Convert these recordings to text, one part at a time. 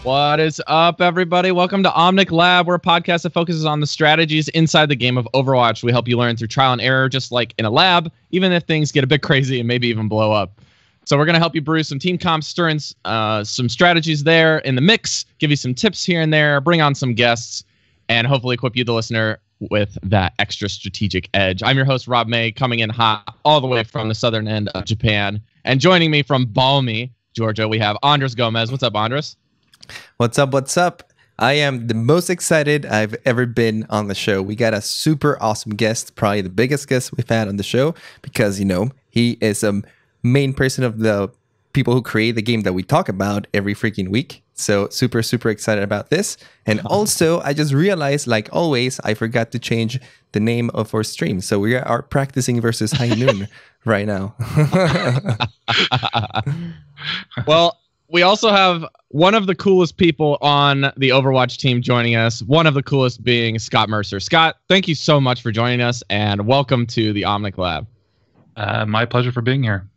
What is up, everybody? Welcome to Omnic Lab. We're a podcast that focuses on the strategies inside the game of Overwatch. We help you learn through trial and error, just like in a lab, even if things get a bit crazy and maybe even blow up. So we're going to help you brew some team comps, stir in some strategies there in the mix, give you some tips here and there, bring on some guests, and hopefully equip you, the listener, with that extra strategic edge. I'm your host, Rob May, coming in hot all the way from the southern end of Japan. And joining me from balmy Georgia, we have Andres Gomez. What's up, Andres? What's up? What's up? I am the most excited I've ever been on the show. We got a super awesome guest, probably the biggest guest we've had on the show, because, you know, he is a main person of the people who create the game that we talk about every freaking week. So super excited about this. And also, I just realized, like always, I forgot to change the name of our stream. So we are practicing versus High Noon right now. Well, we also have one of the coolest people on the Overwatch team joining us, one of the coolest being Scott Mercer. Scott, thank you so much for joining us, and welcome to the Omnic Lab. My pleasure for being here.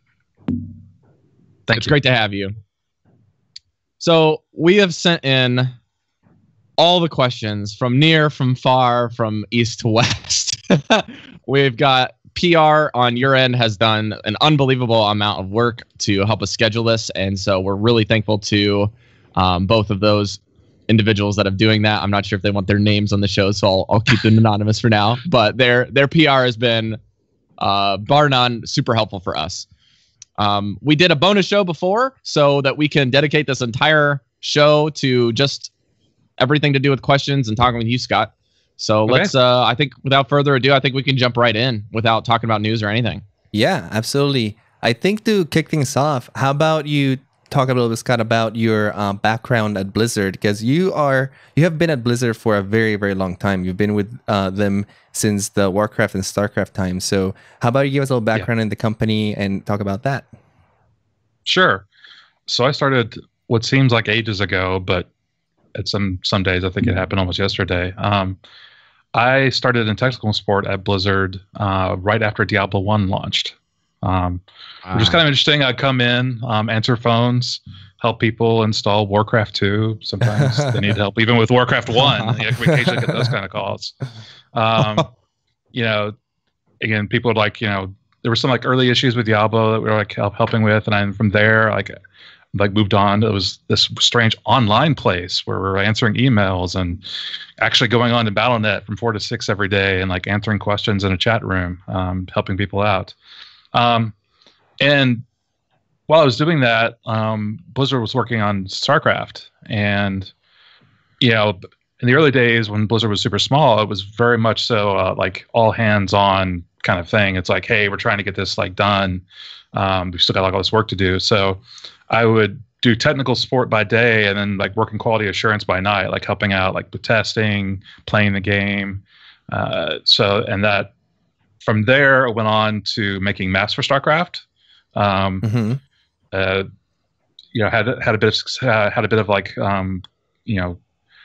It's great to have you. So we have sent in all the questions from near, from far, from east to west. We've got PR on your end has done an unbelievable amount of work to help us schedule this, and so we're really thankful to both of those individuals that are doing that. I'm not sure if they want their names on the show, so I'll keep them anonymous for now. But their PR has been, bar none, super helpful for us. We did a bonus show before so that we can dedicate this entire show to just everything to do with questions and talking with you, Scott. So let's, I think without further ado, I think we can jump right in without talking about news or anything. Yeah, absolutely. I think to kick things off, how about you talk a little bit, Scott, about your background at Blizzard? Because you have been at Blizzard for a very long time. You've been with them since the Warcraft and Starcraft time. So how about you give us a little background in the company and talk about that? Sure. So I started what seems like ages ago, but at some days I think it happened almost yesterday. I started in technical support at Blizzard right after Diablo 1 launched. Which is kind of interesting. I'd come in, answer phones, help people install Warcraft 2. Sometimes they need help even with Warcraft 1. We occasionally get those kind of calls. You know, again, people would like, you know, there were some like early issues with Diablo that we were like helping with, and then from there, like moved on. It was this strange online place where we're answering emails and actually going on to Battle.net from 4 to 6 every day and like answering questions in a chat room, helping people out. And while I was doing that, Blizzard was working on StarCraft, and you know, in the early days when Blizzard was super small, it was very much so like all hands on kind of thing. It's like, hey, we're trying to get this like done. We've still got like all this work to do. So I would do technical support by day and then like working quality assurance by night, like helping out like with testing, playing the game. And that from there went on to making maps for StarCraft. You know, had a bit of like you know,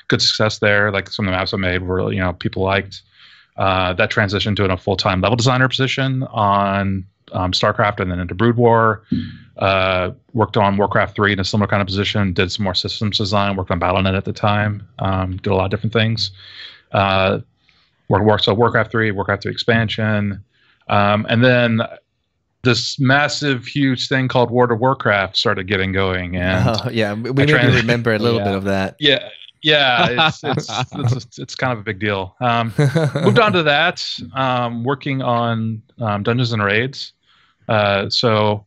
good success there. Like some of the maps I made were, you know, people liked. That transitioned to a full-time level designer position on StarCraft and then into Brood War. Worked on Warcraft 3 in a similar kind of position. Did some more systems design. Worked on Battle.net at the time. Did a lot of different things. Worked on Warcraft 3, Warcraft 3 expansion, and then this massive, huge thing called World of Warcraft started getting going. And yeah, we maybe remember a little bit of that. Yeah, it's kind of a big deal. Moved on to that, working on Dungeons and Raids. So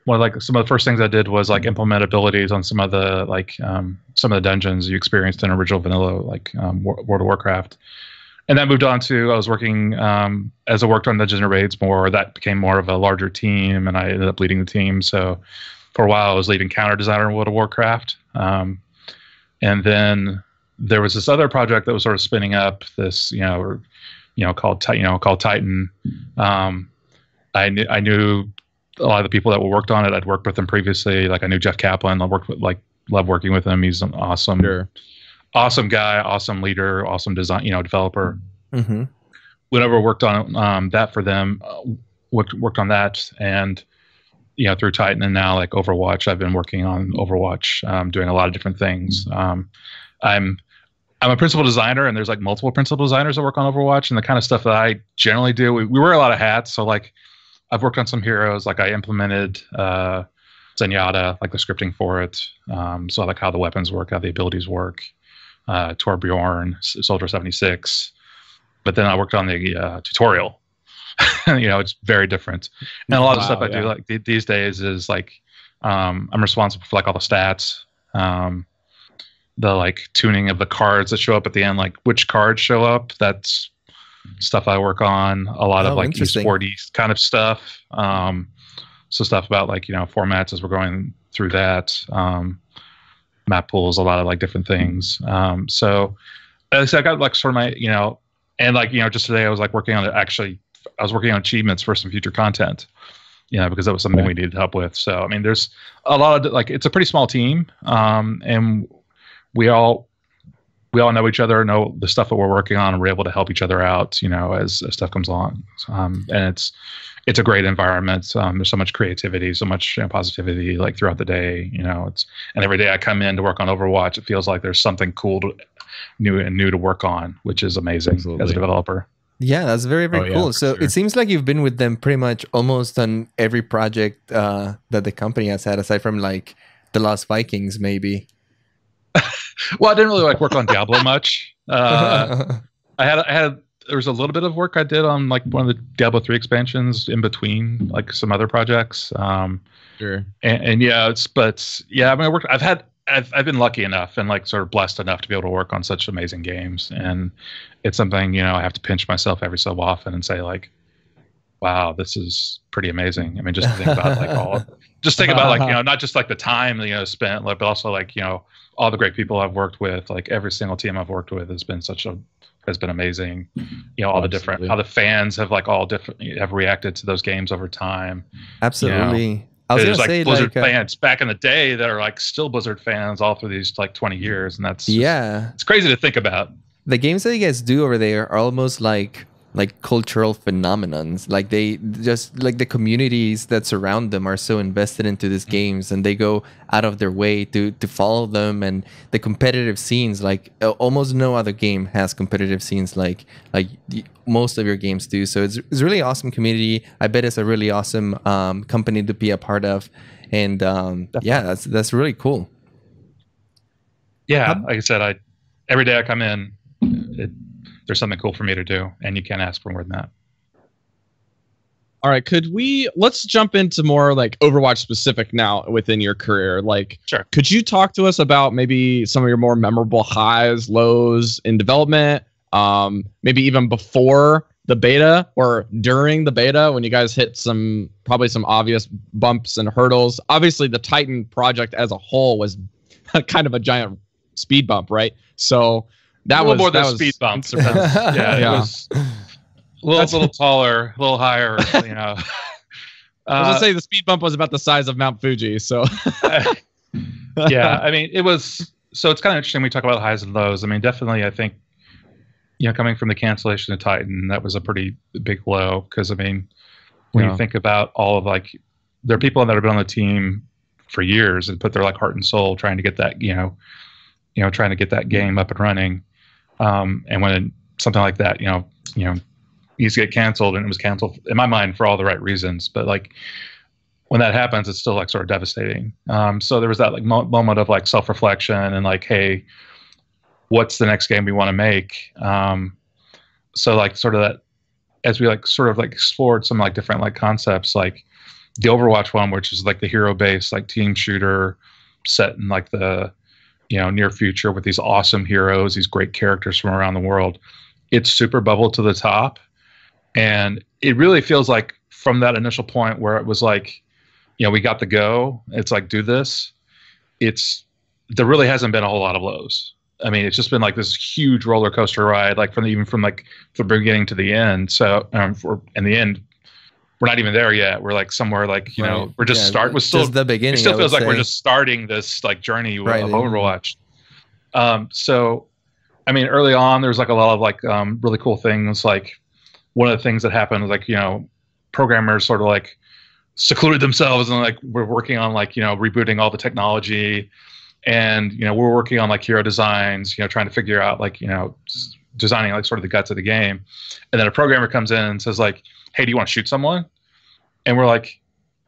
one of some of the first things I did was like implement abilities on some of the dungeons you experienced in original vanilla, like World of Warcraft. and then moved on to I was working as I worked on Dungeons and Raids more. That became more of a larger team, and I ended up leading the team. So for a while, I was lead encounter designer in World of Warcraft, and then there was this other project that was sort of spinning up. This called Titan. I knew a lot of the people that were worked on it. I'd worked with them previously. Like I knew Jeff Kaplan. Loved working with him. He's an awesome guy, awesome leader, awesome design, developer. Mm-hmm. Whenever worked on that for them, worked on that, and through Titan and now like Overwatch, I've been working on Overwatch, doing a lot of different things. I'm a principal designer, and there's like multiple principal designers that work on Overwatch, and the kind of stuff that I generally do. We wear a lot of hats, so like I've worked on some heroes, like I implemented Zenyatta, like the scripting for it. So like how the weapons work, how the abilities work. Torbjorn, Soldier 76. But then I worked on the tutorial. It's very different. And a lot of stuff I do like these days is like I'm responsible for like all the stats, the like tuning of the cards that show up at the end, like which cards show up. That's stuff I work on. A lot of like esporty kind of stuff. So stuff about like formats as we're going through that. Map pools, a lot of like different things. So I got like sort of my and like just today I was like working on it. Actually, I was working on achievements for some future content. Because that was something we needed help with. So I mean, there's a lot of like it's a pretty small team, and we all know each other, know the stuff that we're working on, and we're able to help each other out, as stuff comes along. And it's a great environment. There's so much creativity, so much positivity, like throughout the day. And every day I come in to work on Overwatch, it feels like there's something cool, new to work on, which is amazing as a developer. Yeah, that's very, very cool. So it seems like you've been with them pretty much almost on every project that the company has had, aside from like the Lost Vikings, maybe. Well, I didn't really like work on Diablo much. I had there was a little bit of work I did on like one of the Diablo 3 expansions in between like some other projects. Sure. And yeah, I mean, I've been lucky enough and like sort of blessed enough to be able to work on such amazing games, and it's something I have to pinch myself every so often and say like, wow, this is pretty amazing. I mean, just to think about like not just like the time spent, but also like all the great people I've worked with, like every single team I've worked with has been amazing. All the different, how the fans have like all different have reacted to those games over time. Absolutely. I was There's gonna say Blizzard fans back in the day that are like still Blizzard fans all through these like 20 years, and that's it's crazy to think about. The games that you guys do over there are almost like cultural phenomenons. Like they just like the communities that surround them are so invested into these games, and they go out of their way to follow them. And the competitive scenes, like almost no other game has competitive scenes like most of your games do. So it's really awesome community. I bet it's a really awesome company to be a part of, and that's really cool. Yeah, like I said, every day I come in, there's something cool for me to do, and you can't ask for more than that. All right, let's jump into more like Overwatch specific now within your career. Like, sure. Could you talk to us about maybe some of your more memorable highs, lows in development? Maybe even before the beta or during the beta when you guys hit probably some obvious bumps and hurdles. Obviously, the Titan project as a whole was kind of a giant speed bump, right? So that was more than a speed bump. Yeah, it was a little taller, a little higher. I was gonna say the speed bump was about the size of Mount Fuji. So yeah, I mean, it was. So it's kind of interesting. We talk about highs and lows. I mean, definitely, I think coming from the cancellation of Titan, that was a pretty big low. Because I mean, when you think about all of like, there are people that have been on the team for years and put their like heart and soul trying to get that trying to get that game up and running. And when something like that, needs to get canceled, and it was canceled in my mind for all the right reasons. But like when that happens, it's still like sort of devastating. So there was that like moment of like self-reflection and like, hey, what's the next game we want to make? So like sort of that, as we like sort of like explored some like different like concepts, like the Overwatch one, which is like the hero-based like team shooter set in like the near future with these awesome heroes, these great characters from around the world. it's super bubbled to the top. And it really feels like from that initial point where it was like, we got the go, it's like, do this. There really hasn't been a whole lot of lows. I mean, it's just been like this huge roller coaster ride, like from the beginning to the end. So in the end, we're not even there yet. We're like somewhere like, we're just we're still just the beginning. It still feels like we're just starting this like journey of Overwatch. So, I mean, early on, there's like a lot of like really cool things. Like one of the things that happened was like, programmers sort of like secluded themselves and like we're working on like, rebooting all the technology. And, we're working on like hero designs, trying to figure out like, designing like sort of the guts of the game. And then a programmer comes in and says like, hey, do you want to shoot someone? And we're like,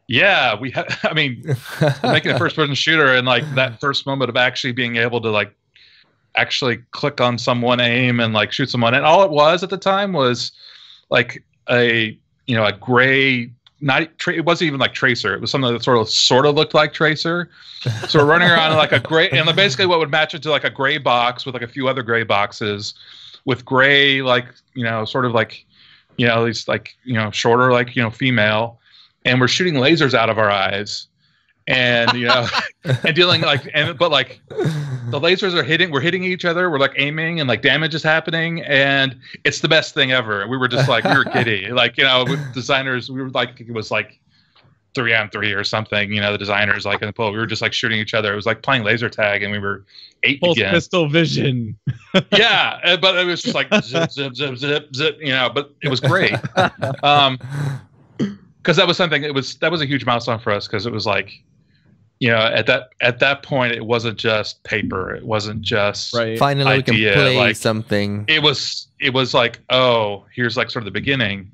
yeah, I mean, we're making a first person shooter, and like that first moment of actually being able to like actually click on someone, aim, and like shoot someone. And all it was at the time was like a gray, it wasn't even like Tracer. It was something that sort of looked like Tracer. So we're running around in like a gray, and basically what would match into like a gray box with like a few other gray boxes with gray, like, sort of like, these like, shorter, like, female. And we're shooting lasers out of our eyes. And, and dealing like, but like the lasers we're hitting each other. We're like aiming and like damage is happening. And it's the best thing ever. We were just like, we were giddy. Like, with designers, we were like, it was like 3-on-3 or something, the designers like in the pool, we were just like shooting each other. It was like playing laser tag and we were 8 again. Pistol vision. Yeah. But it was just like zip, zip, zip, zip, zip, but it was great. Cause that was something, that was a huge milestone for us. Cause it was like, at that point, it wasn't just paper. It wasn't just finally we can play like, something. It was like, oh, here's like sort of the beginning,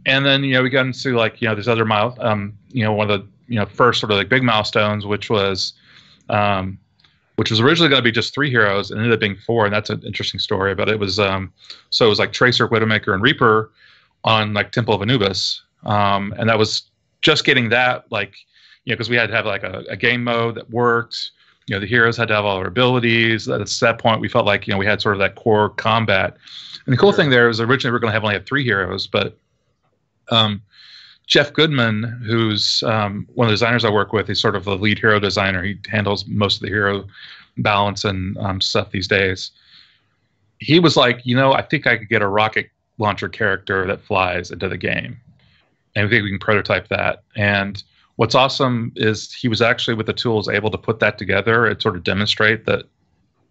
and then we got into like this other one of the first sort of like big milestones, which was originally going to be just 3 heroes and ended up being 4, and that's an interesting story. But it was so it was like Tracer, Widowmaker, and Reaper on like Temple of Anubis, and that was just getting that like. Because we had to have like a game mode that worked. The heroes had to have all their abilities. At that point, we felt like we had sort of that core combat. And the cool thing there was originally we were going to only have 3 heroes, but Jeff Goodman, who's one of the designers I work with, he's sort of the lead hero designer. He handles most of the hero balance and stuff these days. He was like, I think I could get a rocket launcher character that flies into the game, and I think we can prototype that. And what's awesome is he was actually with the tools able to put that together and sort of demonstrate that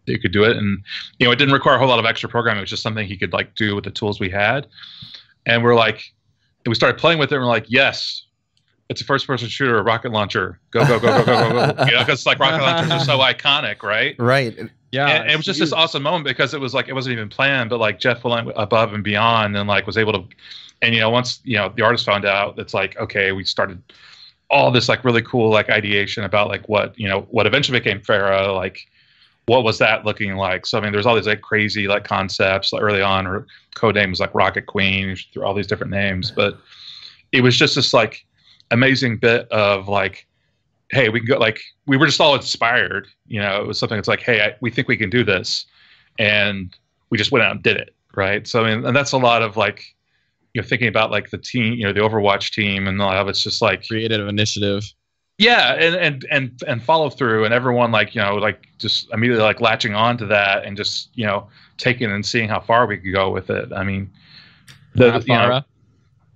you could do it. And, it didn't require a whole lot of extra programming. It was just something he could like do with the tools we had. And we're like, and we started playing with it and we're like, yes, it's a first person shooter, a rocket launcher. Go, go, go, go, go, go, go. Because like rocket launchers are so iconic, right? Right. Yeah. And it was just this awesome moment because it was like, it wasn't even planned, but like Jeff went above and beyond and like was able to, and once, the artist found out, it's like, okay, we started all this like really cool like ideation about like what eventually became Pharah, like what was that looking like. So I mean there's all these like crazy like concepts like, early on. Her code name was like Rocket Queen, through all these different names, but it was just this like amazing bit of like, hey, we can go, like we were just all inspired. It was something that's like, hey, we think we can do this, and we just went out and did it, right? So I mean, and that's a lot of like thinking about like the team, the Overwatch team, and a lot of it's just like creative initiative. Yeah, and follow through, and everyone like like just immediately like latching on to that, and just taking and seeing how far we could go with it. I mean,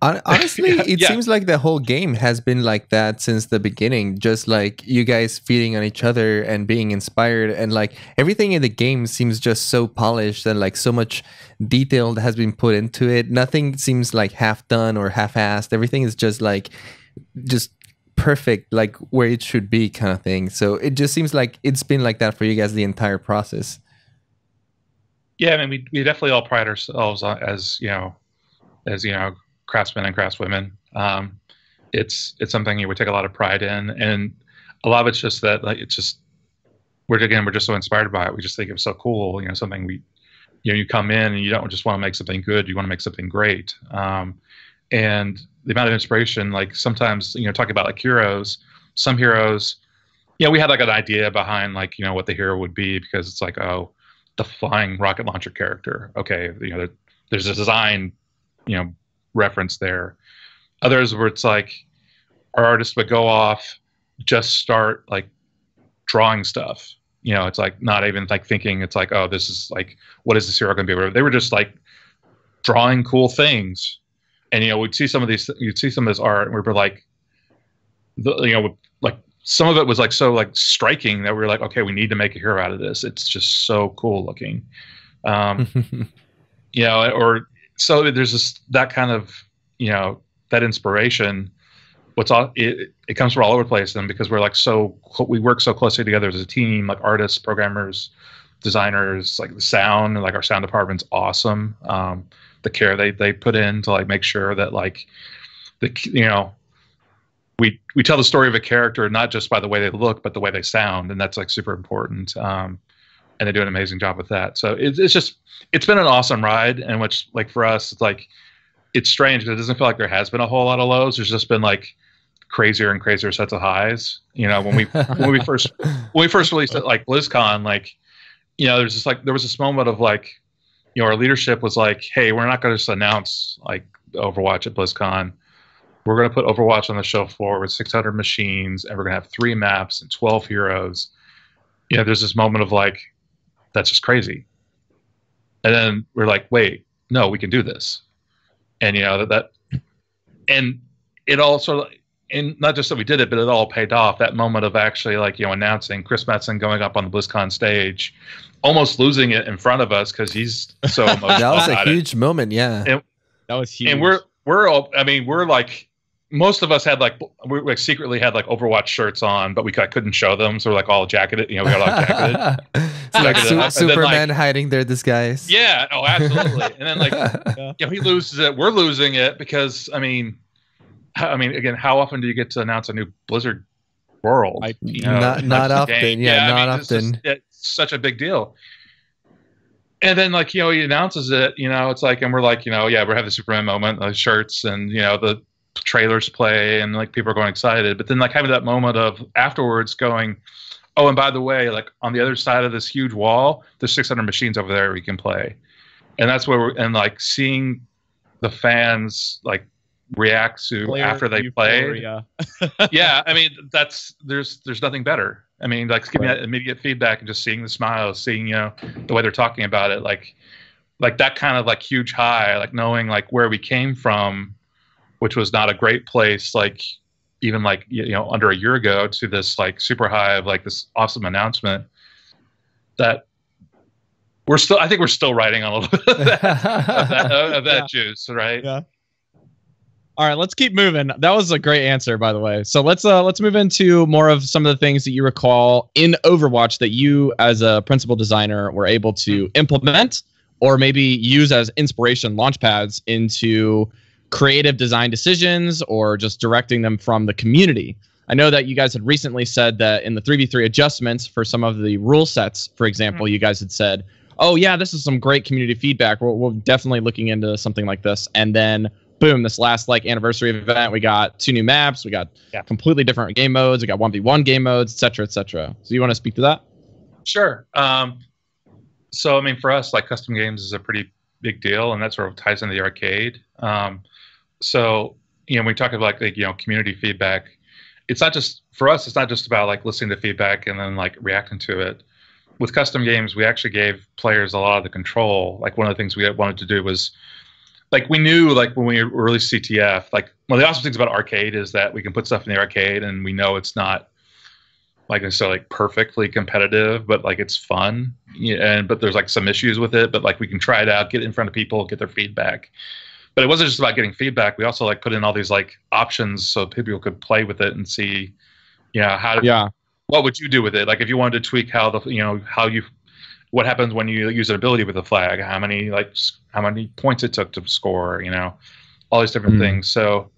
honestly, it seems like the whole game has been like that since the beginning. Just like you guys feeding on each other and being inspired, and like everything in the game seems just so polished and like so much detail that has been put into it. Nothing seems like half done or half-assed. Everything is just perfect, like where it should be, kind of thing. So it just seems like it's been like that for you guys the entire process. Yeah, I mean, we definitely all pride ourselves on, as craftsmen and craftswomen. It's something we take a lot of pride in, and a lot of it's just that like we're just so inspired by it. We just think it's so cool. Something you come in and you don't just want to make something good. You want to make something great. And the amount of inspiration, like sometimes talking about like heroes, some heroes, we had like an idea behind like what the hero would be, because it's like, oh, the flying rocket launcher character. Okay, there's a design, reference there. Others where it's like our artists would go off, just start like drawing stuff. It's like not even like thinking. It's like, oh, this is like, what is this hero going to be? They were just like drawing cool things, and we'd see some of these. You'd see some of this art, and we were like, like some of it was like so like striking that we were like, okay, we need to make a hero out of this. It's just so cool looking, or so there's this that kind of that inspiration. It comes from all over the place, then, because we're like we work so closely together as a team, like artists, programmers, designers, like the sound, and like our sound department's awesome. The care they put in to like make sure that like we tell the story of a character not just by the way they look, but the way they sound, and that's like super important. And they do an amazing job with that. So it's been an awesome ride, and which like for us, it's like it's strange because it doesn't feel like there has been a whole lot of lows. There's just been like crazier and crazier sets of highs. When we first released it, like BlizzCon, like there was this moment of like our leadership was like, hey, we're not going to just announce like Overwatch at BlizzCon. We're going to put Overwatch on the show floor with 600 machines, and we're going to have 3 maps and 12 heroes. There's this moment of like, that's just crazy. And then we're like, wait, no, we can do this. And and it all sort of, and not just that we did it, but it all paid off. That moment of actually like announcing Chris Metzen going up on the BlizzCon stage, almost losing it in front of us because he's so emotional. That was a huge moment, yeah. That was huge. And we're all, I mean, we're like, most of us had like, we like secretly had like Overwatch shirts on, but we couldn't show them, so we're like all jacketed. We got all jacketed. It's like Superman hiding their disguise. Yeah, oh, absolutely. And then like, he loses it. We're losing it because I mean, again, how often do you get to announce a new Blizzard world? Not often. Yeah, not often. It's such a big deal. And then like he announces it. It's like, and we're like, we're having the Superman moment, the shirts, and the trailers play, and like people are going excited. But then like having that moment of afterwards going, oh, and by the way, like on the other side of this huge wall, there's 600 machines over there we can play. And that's where and like seeing the fans like react to after they play. Yeah, I mean there's nothing better. I mean, like giving that immediate feedback and just seeing the smiles, seeing the way they're talking about it, like that kind of like huge high, like knowing like where we came from, which was not a great place, like even like under a year ago, to this like super high of like this awesome announcement that I think we're still riding on a little bit of that juice, right? Yeah. All right, let's keep moving. That was a great answer, by the way. So let's move into more of some of the things that you recall in Overwatch that you, as a principal designer, were able to implement or maybe use as inspiration launch pads into creative design decisions or just directing them from the community. I know that you guys had recently said that in the 3v3 adjustments for some of the rule sets, for example, you guys had said, oh yeah, this is some great community feedback. We're definitely looking into something like this. And then boom, this last like anniversary event, we got 2 new maps, we got completely different game modes, we got 1v1 game modes, et cetera, et cetera. So you want to speak to that? Sure. So I mean, for us, like custom games is a pretty big deal, and that sort of ties into the arcade. So when we talk about like community feedback, it's not just for us. It's not just about like listening to feedback and then like reacting to it. With custom games, we actually gave players a lot of the control. Like one of the things we wanted to do was, like we knew like when we released CTF, like one of the awesome things about arcade is that we can put stuff in the arcade and we know it's not like necessarily like perfectly competitive, but like it's fun. But there's like some issues with it, but like we can try it out, get it in front of people, get their feedback. But it wasn't just about getting feedback. We also like put in all these like options so people could play with it and see, what would you do with it? Like if you wanted to tweak how what happens when you use an ability with a flag, how many points it took to score, all these different things. So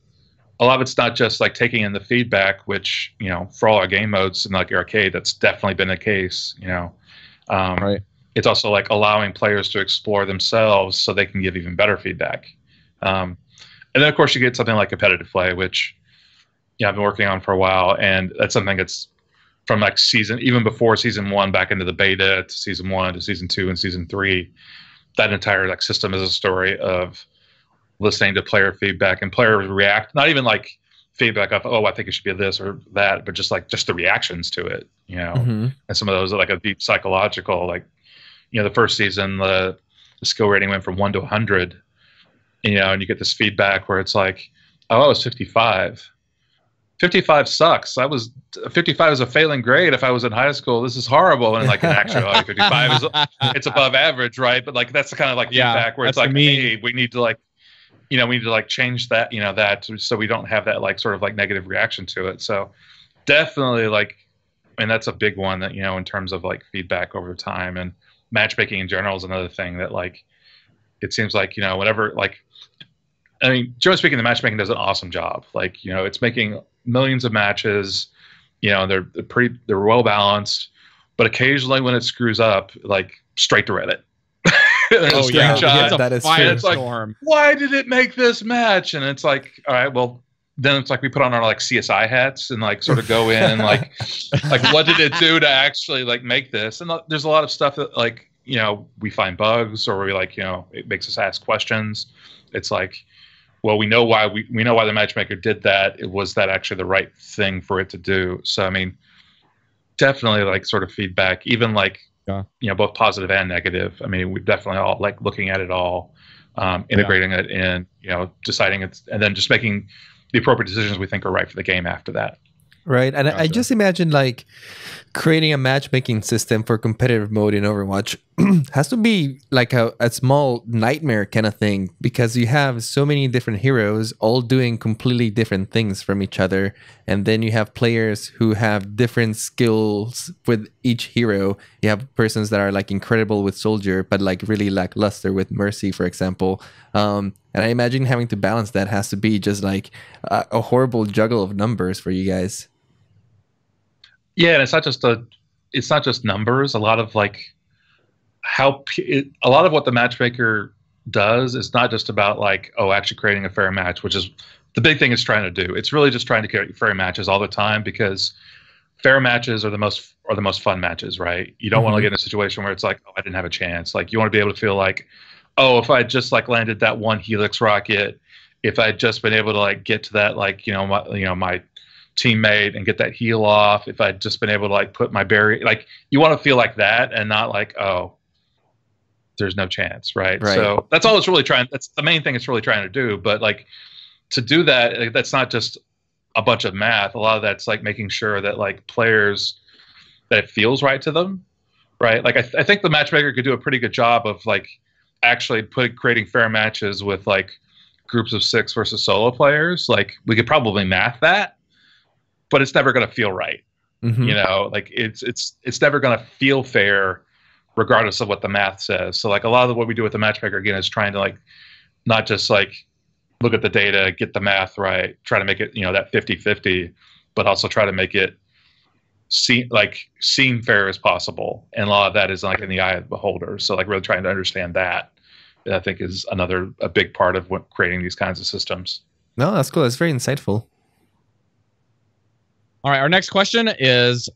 a lot of it's not just like taking in the feedback, which, for all our game modes in like arcade, that's definitely been the case, Right. It's also like allowing players to explore themselves so they can give even better feedback. And then of course you get something like competitive play, which I've been working on for a while, and that's something that's from like even before season 1 back into the beta to season 1 to season 2 and season 3. that entire like system is a story of listening to player feedback and players react. Not even like feedback of, oh, I think it should be this or that, but just the reactions to it, you know. And some of those are like a deep psychological, like, you know, the first season the skill rating went from 1 to 100, you know, and you get this feedback where it's like, oh, I was 55. 55 sucks. 55 is a failing grade. If I was in high school, this is horrible. And like in actuality, 55 is it's above average, right? But like that's the kind of like feedback where it's like, hey, we need to like, you know, we need to like change that, you know, that so we don't have that like sort of like negative reaction to it. So definitely like, and that's a big one that, you know, in terms of like feedback over time, and matchmaking in general is another thing that like it seems like, you know, whenever like, I mean, generally speaking, the matchmaking does an awesome job. Like, you know, it's making millions of matches, you know, they're well balanced, but occasionally when it screws up, like straight to Reddit. There's a screenshot. Yeah, that is true. It's like, why did it make this match? And it's like, all right, well, then it's like we put on our like CSI hats and like sort of go in and like what did it do to actually like make this? And there's a lot of stuff that like, you know, we find bugs or we like, you know, it makes us ask questions. It's like, well, we know why the matchmaker did that. It was that actually the right thing for it to do. So I mean, definitely like sort of feedback, even like, you know, both positive and negative. I mean, we definitely all like looking at it all, integrating it in, you know, deciding it, and then just making the appropriate decisions we think are right for the game after that. Right. And I just imagine like creating a matchmaking system for competitive mode in Overwatch has to be like a small nightmare kind of thing, because you have so many different heroes all doing completely different things from each other. And then you have players who have different skills with each hero. You have persons that are like incredible with Soldier, but like really lackluster with Mercy, for example. And I imagine having to balance that has to be just like a horrible juggle of numbers for you guys. Yeah, and it's not just numbers. A lot of like a lot of what the matchmaker does is not just about like, oh, actually creating a fair match, which is the big thing it's trying to do. It's really just trying to create fair matches all the time, because fair matches are the most fun matches, right? You don't want to get in a situation where it's like, oh, I didn't have a chance. Like you want to be able to feel like, oh, if I just like landed that one Helix rocket, if I'd just been able to like get to that like, my teammate and get that heal off, if I'd just been able to like put my barrier, like you want to feel like that and not like, oh, there's no chance, right? So that's all it's really trying. That's the main thing it's really trying to do. But like to do that, that's not just a bunch of math. A lot of that's like making sure that like players, that it feels right to them, right? Like I think the matchmaker could do a pretty good job of like actually creating fair matches with like groups of 6 versus solo players. Like we could probably math that, but it's never going to feel right. You know, like it's never going to feel fair regardless of what the math says. So like a lot of what we do with the matchmaker again is trying to like not just like look at the data, get the math right, try to make it, you know, that 50-50, but also try to make it seem fair as possible. And a lot of that is like in the eye of the beholder. So like really trying to understand that, I think, is a big part of what creating these kinds of systems. No, that's cool. That's very insightful. All right, our next question is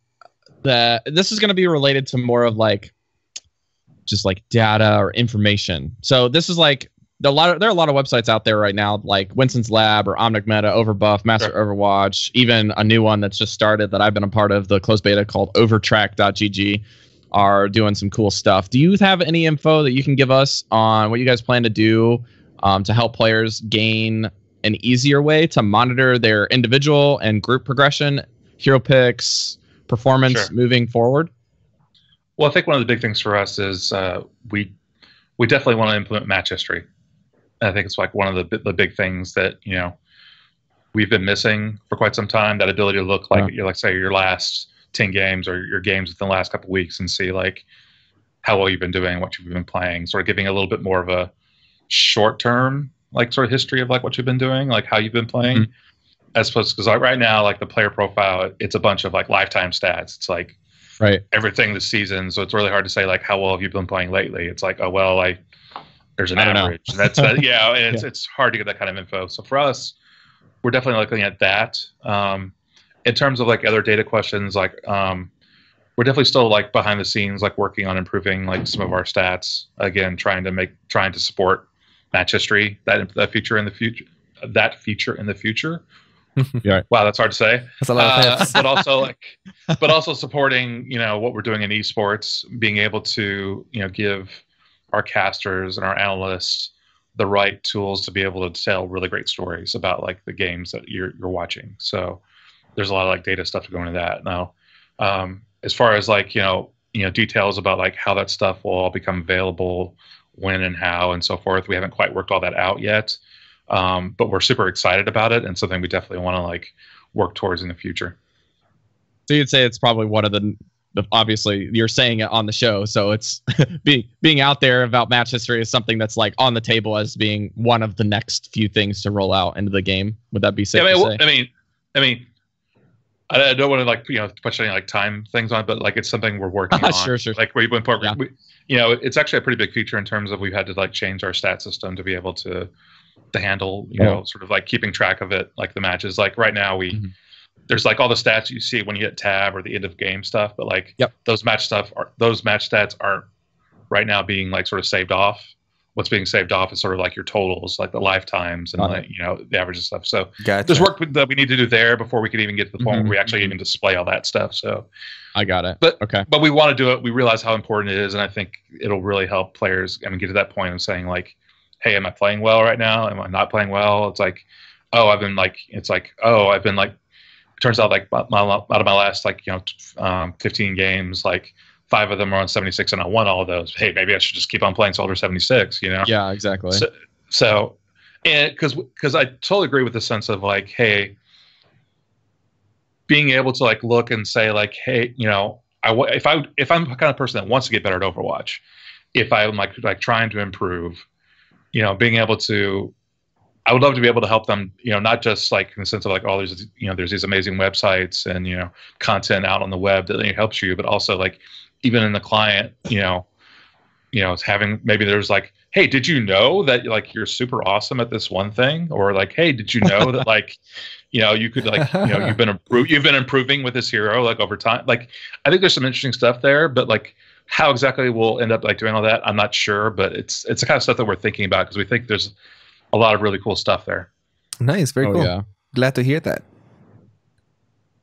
this is going to be related to more of like just like data or information. So this is like there are a lot of websites out there right now, like Winston's Lab or Omnic Meta, Overbuff, Master Overwatch, even a new one that's just started that I've been a part of, the closed beta called overtrack.gg, are doing some cool stuff. Do you have any info that you can give us on what you guys plan to do to help players gain an easier way to monitor their individual and group progression, hero picks, performance moving forward? Well, I think one of the big things for us is we definitely want to implement match history. And I think it's like one of the big things that, you know, we've been missing for quite some time, that ability to look like, like say your last 10 games or your games within the last couple of weeks and see like how well you've been doing, what you've been playing, sort of giving a little bit more of a short term, like sort of history of like what you've been doing, like how you've been playing, as opposed to, because like right now, like the player profile, it's a bunch of like lifetime stats. It's like everything this season. So it's really hard to say like how well have you been playing lately. It's like, oh, well, there's an average. And that's yeah. And it's hard to get that kind of info. So for us, we're definitely looking at that. In terms of like other data questions, like we're definitely still like behind the scenes, like working on improving like some of our stats. Again, trying to support match history, that feature in the future. That feature in the future. Yeah. Wow, that's hard to say. That's a lot of but also supporting, what we're doing in esports, being able to, give our casters and our analysts the right tools to be able to tell really great stories about like the games that you're watching. So there's a lot of like data stuff to go into that. Now, as far as like, details about like how that stuff will all become available, when and how and so forth, we haven't quite worked all that out yet. But we're super excited about it, and something we definitely want to like work towards in the future. So you'd say it's probably one of the obviously you're saying it on the show, so it's being out there about match history is something that's like on the table as being one of the next few things to roll out into the game. Would that be safe to say? I don't want to like push any like time things on it, but like it's something we're working on. Sure. Like we've been it's actually a pretty big feature in terms of we've had to like change our stat system to be able to handle sort of like keeping track of it, like the matches. Like right now there's like all the stats you see when you hit tab or the end of game stuff, but like those match stats aren't right now being like sort of saved off. What's being saved off is sort of like your totals, like the lifetimes and like the average and stuff. So there's work that we need to do there before we can even get to the point where we actually even display all that stuff. So I got it. But we want to do it. We realize how important it is, and I think it'll really help players. Get to that point of saying like, hey, am I playing well right now? Am I not playing well? It's like, I've been like, it turns out like out of my last like 15 games, like 5 of them are on 76 and I won all of those. Hey, maybe I should just keep on playing Soldier 76, Yeah, exactly. So and because I totally agree with the sense of like, hey, being able to like look and say like, hey, if I'm the kind of person that wants to get better at Overwatch, if I'm like trying to improve, being able to, I would love to be able to help them, not just like in the sense of like, there's these amazing websites and, content out on the web that helps you, but also like even in the client, it's having, maybe there's like, hey, did you know that like you're super awesome at this one thing? Or like, hey, did you know that like, you could like, you've been improving with this hero like over time. Like, I think there's some interesting stuff there, but like how exactly we'll end up like doing all that, I'm not sure, but it's the kind of stuff that we're thinking about because we think there's a lot of really cool stuff there. Nice, very cool. Yeah. Glad to hear that.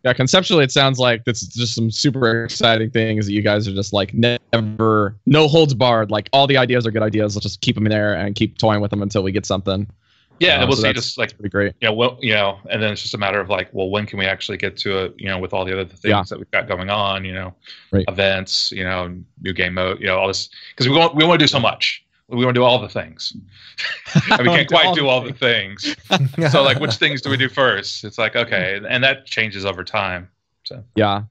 Yeah, conceptually, it sounds like this is just some super exciting things that you guys are just like never, no holds barred. Like all the ideas are good ideas. Let's just keep them in there and keep toying with them until we get something. Yeah, and we'll see. Just like pretty great. Yeah, and then it's just a matter of like, well, when can we actually get to it? With all the other things that we've got going on. Events. New game mode. All this because we want to do so much. We want to do all the things. And we can't quite do all the things. So like, which things do we do first? It's like, okay. And that changes over time. So yeah.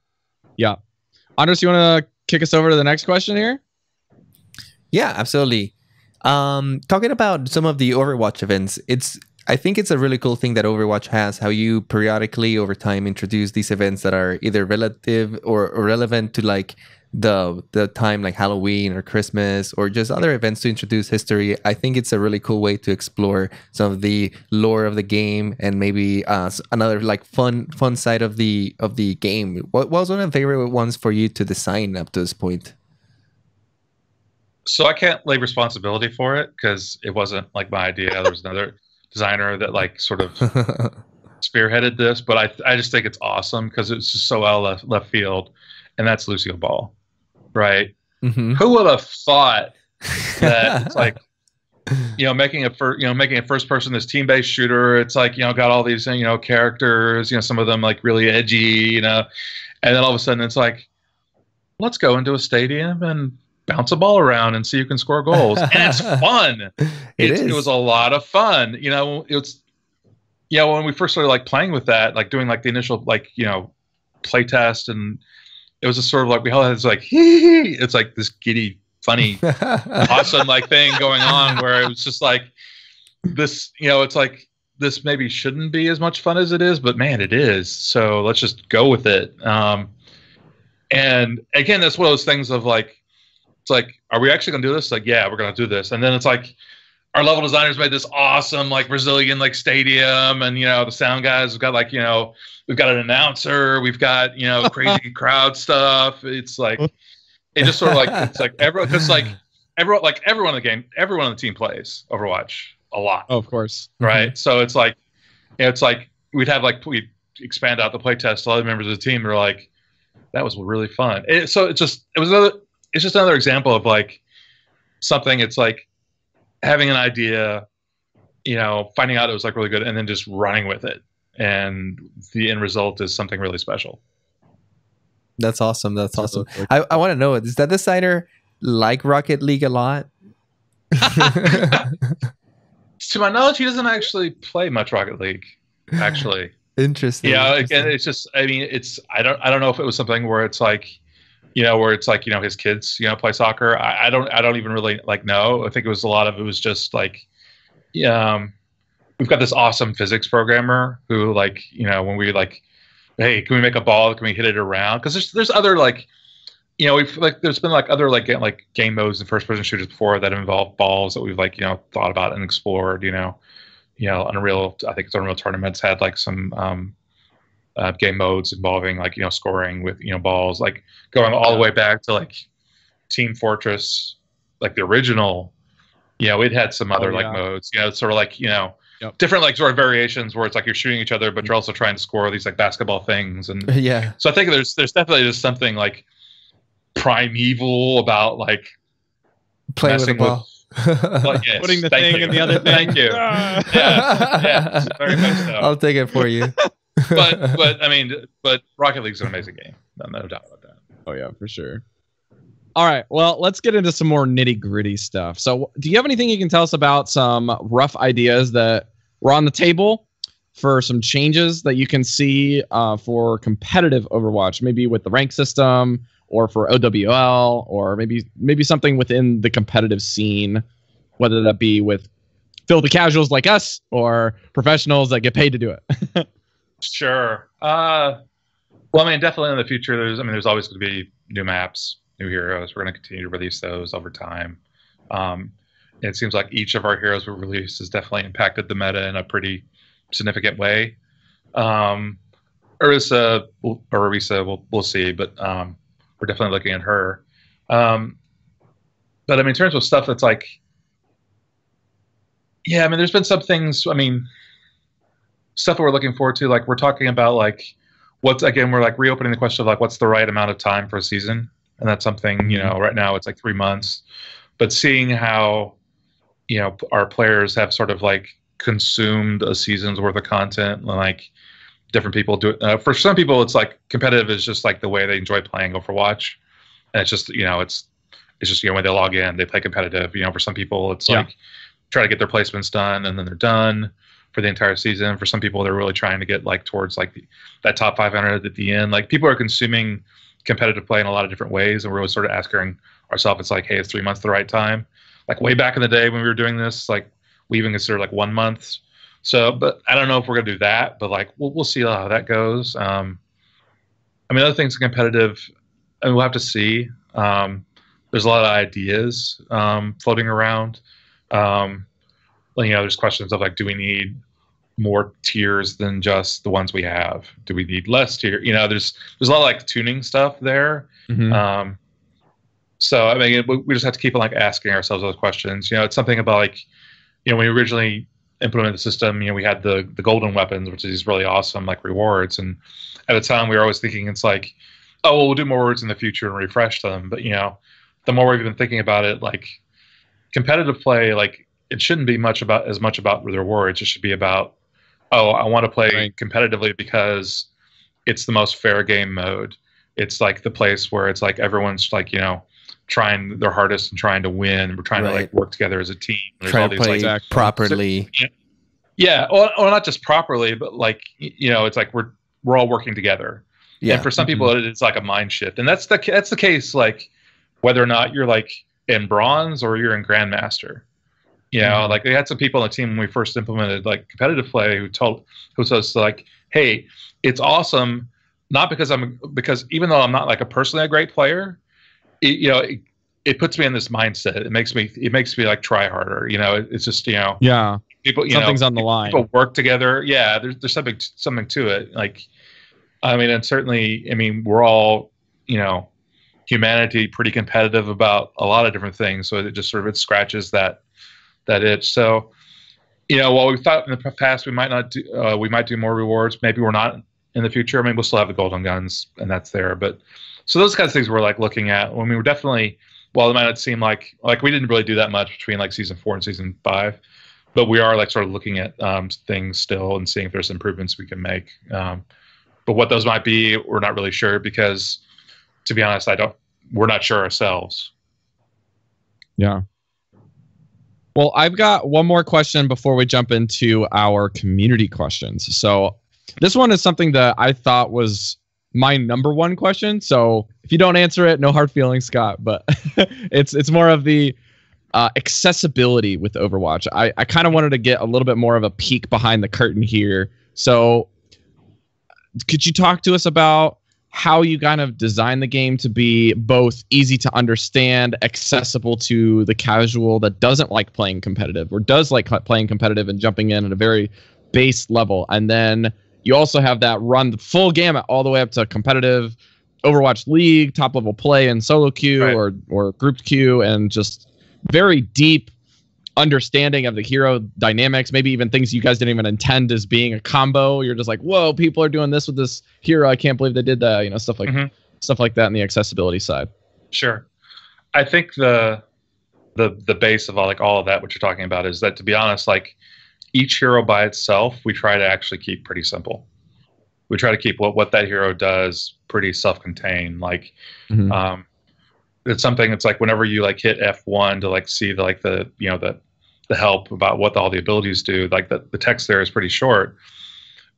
Andres, you want to kick us over to the next question here? Yeah, absolutely. Talking about some of the Overwatch events, I think it's a really cool thing that Overwatch has, how you periodically over time introduce these events that are either relative or relevant to like the time like Halloween or Christmas or just other events to introduce history. I think it's a really cool way to explore some of the lore of the game and maybe another like fun side of the game. What was one of the favorite ones for you to design up to this point? So I can't lay responsibility for it because it wasn't like my idea. There was another designer that like sort of spearheaded this, but I just think it's awesome because it's just so out left field, and that's Lucio Ball. Right? Mm-hmm. Who would have thought that it's like, making a first person this team based shooter. It's like, got all these, characters, some of them like really edgy, and then all of a sudden it's like, let's go into a stadium and bounce a ball around and see who can score goals. And it's fun. It was a lot of fun. It's, when we first started like playing with that, like doing like the initial, like, play test, and it was just sort of like we all had this like it's like this giddy, funny, awesome like thing going on where it was just like this, it's like this maybe shouldn't be as much fun as it is, but man, it is. So let's just go with it. And again, that's one of those things of like, it's like, are we actually gonna do this? Like, yeah, we're gonna do this. And then it's like, our level designers made this awesome like Brazilian like stadium, and the sound guys have got like we've got an announcer, we've got crazy crowd stuff. It's like it just sort of like it's like everyone because like everyone in the game, everyone on the team plays Overwatch a lot. Oh, of course, right? So it's like we'd have like we expand out the play test. A lot of members of the team are like, that was really fun. It's just another example of like something. It's like having an idea, finding out it was like really good, and then just running with it, and the end result is something really special. That's awesome. That's awesome. I want to know, does that designer like Rocket League a lot? To my knowledge, he doesn't actually play much Rocket League. Actually, interesting. Yeah, again, it's just. I mean, I don't know if it was something where it's like, his kids, play soccer. I don't even really like know. I think it was just like, we've got this awesome physics programmer who like, when we like, hey, can we make a ball? Can we hit it around? Because there's other like, there's been like other like game modes and first person shooters before that involve balls that we've like, thought about and explored, Unreal, I think it's Unreal Tournaments had like some, game modes involving like scoring with balls, like going all the way back to like Team Fortress, like the original. We'd had some other like modes, sort of like different like sort of variations where it's like you're shooting each other, but you're also trying to score these like basketball things. And so I think there's definitely just something like primeval about like playing with the ball. Putting the thing in the other thing. Thank you. Yeah, very much so. I'll take it for you. but I mean, Rocket League's an amazing game. No doubt about that. Oh yeah, for sure. All right, well, let's get into some more nitty gritty stuff. So, do you have anything you can tell us about some rough ideas that were on the table for some changes that you can see for competitive Overwatch, maybe with the rank system, or for OWL, or maybe something within the competitive scene, whether that be with filthy casuals like us or professionals that get paid to do it? Sure. Well, I mean, definitely in the future, there's always going to be new maps, new heroes. We're going to continue to release those over time. It seems like each of our heroes we released has definitely impacted the meta in a pretty significant way. Orisa, we'll see, but we're definitely looking at her. But I mean, in terms of stuff that's like, yeah, I mean, there's been some things, I mean, stuff that we're looking forward to, like we're talking about like we're like reopening the question of like what's the right amount of time for a season, and that's something right now it's like 3 months, but seeing how our players have sort of like consumed a season's worth of content, and like different people do it. For some people, it's like competitive is just like the way they enjoy playing Overwatch, and it's just it's just when they log in they play competitive. For some people it's like try to get their placements done and then they're done for the entire season. For some people, they're really trying to get like towards like that top 500 at the end. Like people are consuming competitive play in a lot of different ways, and we're always sort of asking ourselves, it's like, hey, is 3 months the right time? Like way back in the day when we were doing this, like we even considered like 1 month. So, but I don't know if we're gonna do that, but like we'll see how that goes. I mean, other things competitive, I mean, we'll have to see. There's a lot of ideas floating around. There's questions of like, do we need more tiers than just the ones we have? Do we need less tier? There's a lot of like tuning stuff there. Mm-hmm. So I mean, we just have to keep like asking ourselves those questions. It's something about like, when we originally implemented the system, we had the golden weapons, which is really awesome, like rewards. And at the time, we were always thinking it's like, oh, well, we'll do more rewards in the future and refresh them. But the more we've been thinking about it, like competitive play, like it shouldn't be as much about the rewards. It should be about, oh, I want to play competitively because it's the most fair game mode. It's like the place where it's like everyone's like, trying their hardest and trying to win. We're trying to like work together as a team. There's trying all to these play like properly. Yeah, or not just properly, but like it's like we're all working together. Yeah. And for some people, it's like a mind shift, and that's the case. Like whether or not you're like in bronze or you're in grandmaster. Like we had some people on the team when we first implemented like competitive play who told us like, hey, it's awesome, not because because even though I'm not like personally a great player, it puts me in this mindset. It makes me like try harder. You know, it's just, you know, Yeah. people, you Something's know, on the line. people work together. Yeah, there's something to it. Like, I mean, and certainly, I mean, we're all, you know, humanity pretty competitive about a lot of different things. So it just sort of it scratches that itch. So, you know, while we thought in the past we might do more rewards, maybe we're not in the future. I mean, we'll still have the golden guns, and that's there. But so those kinds of things we're like looking at when we were definitely. While it might not seem like we didn't really do that much between like season 4 and season 5, but we are like sort of looking at things still and seeing if there's improvements we can make. But what those might be, we're not really sure because, to be honest, we're not sure ourselves. Yeah. Well, I've got one more question before we jump into our community questions. So this one is something that I thought was my number one question. So if you don't answer it, no hard feelings, Scott, but it's more of the accessibility with Overwatch. I kind of wanted to get a little bit more of a peek behind the curtain here. So could you talk to us about how you kind of design the game to be both easy to understand, accessible to the casual that doesn't like playing competitive or does like playing competitive and jumping in at a very base level, and then you also have that run the full gamut all the way up to competitive Overwatch League, top level play and solo queue, right, or grouped queue, and just very deep understanding of the hero dynamics, maybe even things you guys didn't even intend as being a combo. You're just like, whoa, people are doing this with this hero. I can't believe they did that. You know, stuff like that on the accessibility side. Sure. I think the base of all of that, what you're talking about, is that, to be honest, like each hero by itself, we try to actually keep pretty simple. We try to keep what that hero does pretty self-contained. Like, it's something that's like whenever you like hit F1 to like see the help about what all the abilities do, like the text there is pretty short.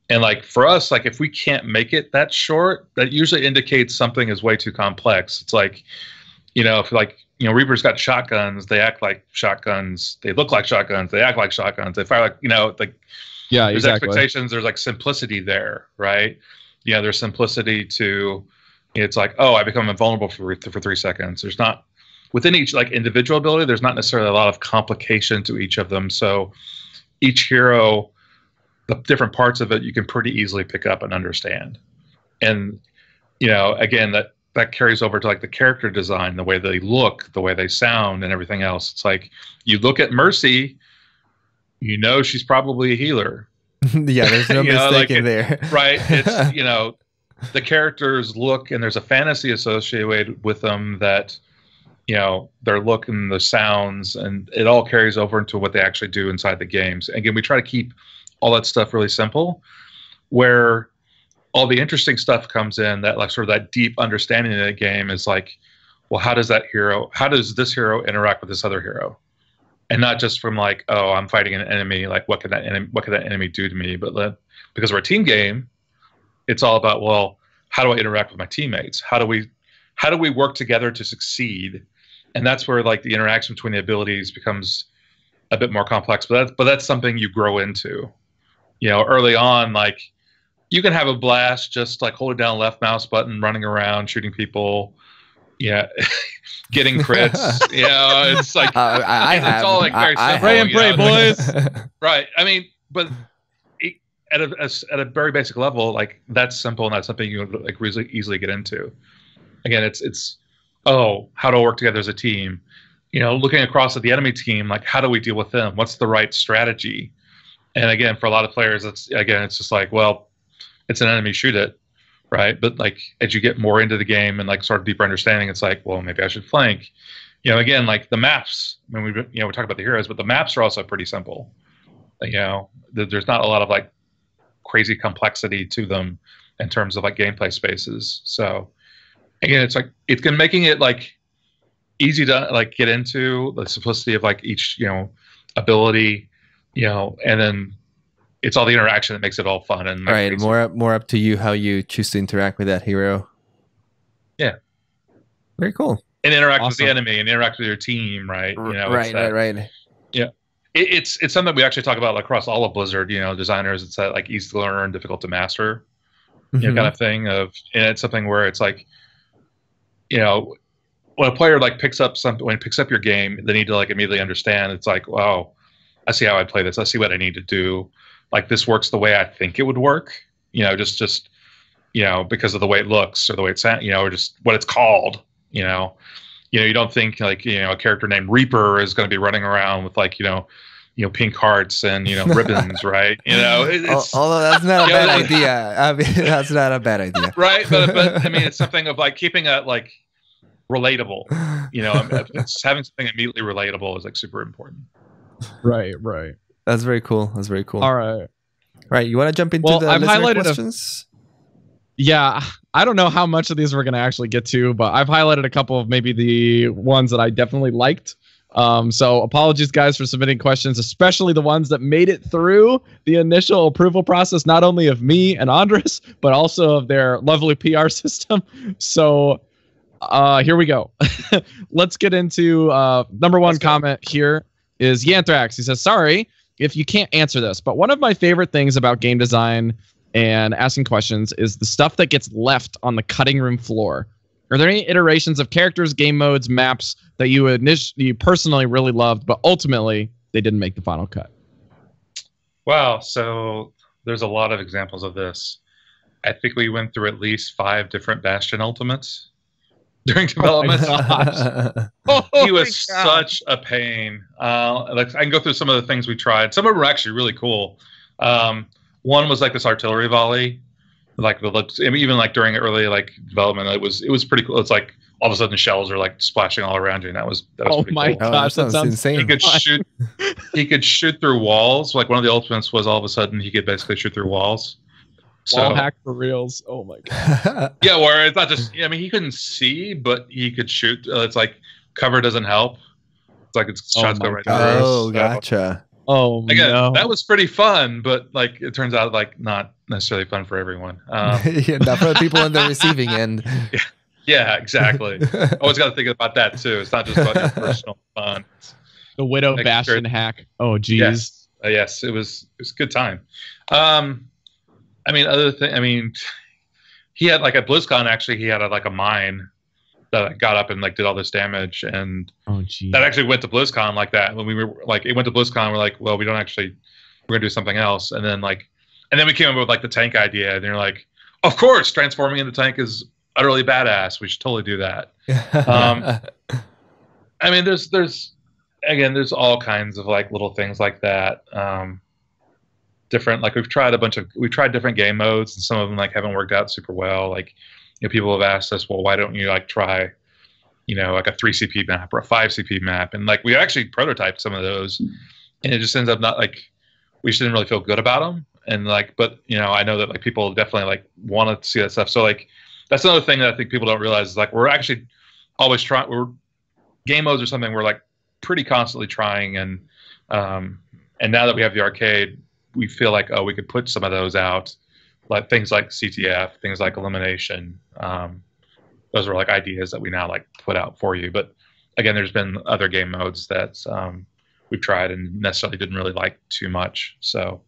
And like for us, like if we can't make it that short, that usually indicates something is way too complex. It's like, you know, if like, you know, Reaper's got shotguns, they act like shotguns, they look like shotguns, they act like shotguns, they fire like, you know, like, yeah, there's exactly. expectations, there's like simplicity there, right? Yeah, there's simplicity to, it's like, oh, I become invulnerable for 3 seconds. There's not, within each like individual ability, there's not necessarily a lot of complication to each of them. So each hero, the different parts of it, you can pretty easily pick up and understand. And, you know, again, that carries over to like the character design, the way they look, the way they sound, and everything else. It's like you look at Mercy, you know she's probably a healer. Yeah, there's no mistake in there. Right. It's, you know, the characters look, and there's a fantasy associated with them that, you know, their look and the sounds, and it all carries over into what they actually do inside the games. Again, we try to keep all that stuff really simple, where all the interesting stuff comes in, that like sort of that deep understanding of the game is like, well, how does this hero interact with this other hero? And not just from like, oh, I'm fighting an enemy, like what could that enemy do to me? But because we're a team game, it's all about, well, how do I interact with my teammates? How do we work together to succeed? And that's where like the interaction between the abilities becomes a bit more complex. But that's something you grow into. You know, early on, like you can have a blast just like holding down left mouse button, running around, shooting people. Yeah, getting crits. You know, it's like it's all like very simple. Pray and pray, boys. Right. I mean, but at a very basic level, like that's simple, and that's something you like really easily get into. Again, it's how do I work together as a team? You know, looking across at the enemy team, like how do we deal with them? What's the right strategy? And again, for a lot of players, it's just like, well, it's an enemy, shoot it. Right. But like as you get more into the game and like sort of deeper understanding, it's like, well, maybe I should flank. You know, again, like the maps, when we talk about the heroes, but the maps are also pretty simple. You know, there's not a lot of like crazy complexity to them in terms of like gameplay spaces. So again, it's like making it like easy to like get into, the simplicity of like each, you know, ability, you know, and then it's all the interaction that makes it all fun. And all right, more up to you how you choose to interact with that hero. Yeah, very cool. And interact with the enemy and interact with your team, right? You know, right. Yeah, it's something we actually talk about across all of Blizzard. You know, designers, it's that like easy to learn, difficult to master, you know, kind of thing. And it's something where it's like, you know, when a player like picks up something, when he picks up your game, they need to like immediately understand. It's like, wow, I see how I play this. I see what I need to do. Like this works the way I think it would work. Just because of the way it looks or the way it's or just what it's called. You don't think like a character named Reaper is going to be running around with like pink hearts and ribbons, right? Although that's not a bad idea. I mean, that's not a bad idea, right? But I mean, it's something of like keeping it like relatable. It's having something immediately relatable is like super important. Right. That's very cool. All right. Right. You want to jump into the I've highlighted questions? Yeah, I don't know how much of these we're going to actually get to, but I've highlighted a couple of maybe the ones that I definitely liked. So apologies, guys, for submitting questions, especially the ones that made it through the initial approval process, not only of me and Andres, but also of their lovely PR system. So here we go. Let's get into number one comment here is Yanthrax. He says, sorry if you can't answer this, but one of my favorite things about game design and asking questions is the stuff that gets left on the cutting room floor. Are there any iterations of characters, game modes, maps that you personally really loved, but ultimately they didn't make the final cut? Wow, so there's a lot of examples of this. I think we went through at least 5 different Bastion Ultimates during development. He was such a pain. I can go through some of the things we tried. Some of them were actually really cool. One was like this artillery volley, like even like during early like development, it was pretty cool. It's like all of a sudden shells are like splashing all around you, and that was oh my cool. gosh, that sounds insane. He could shoot through walls. Like one of the ultimates was all of a sudden he could basically shoot through walls. Wall hack for reals. Oh my god. Yeah, where it's not just. I mean, he couldn't see, but he could shoot. It's like cover doesn't help. It's like it's shots go right through. Oh, gotcha. Oh, again, no. That was pretty fun, but like it turns out like not necessarily fun for everyone. Yeah, not for the people on the receiving end. Yeah, exactly. Always got to think about that too. It's not just about your personal fun. The Widow Bastion hack. Oh, geez. Yes, it was a good time. I mean, he had like at BlizzCon actually he had like a mine that got up and like did all this damage, and that actually went to BlizzCon like that. When we were like, it went to BlizzCon, we're like, well, we're gonna do something else, and then we came up with like the tank idea, and they're like, of course, transforming into tank is utterly badass. We should totally do that. I mean, there's all kinds of like little things like that. Different, like we've tried different game modes, and some of them like haven't worked out super well. Like, people have asked us, well, why don't you like try, like a 3 CP map or a 5 CP map? And like we actually prototyped some of those, and it just ends up not like we just didn't really feel good about them. And like, but I know that like people definitely like want to see that stuff. So like that's another thing that I think people don't realize is like we're actually always trying. Game modes are something we're like pretty constantly trying, and now that we have the arcade, we feel like we could put some of those out. Like things like CTF, things like elimination. Those are like ideas that we now like put out for you. But again, there's been other game modes that we've tried and necessarily didn't really like too much. So,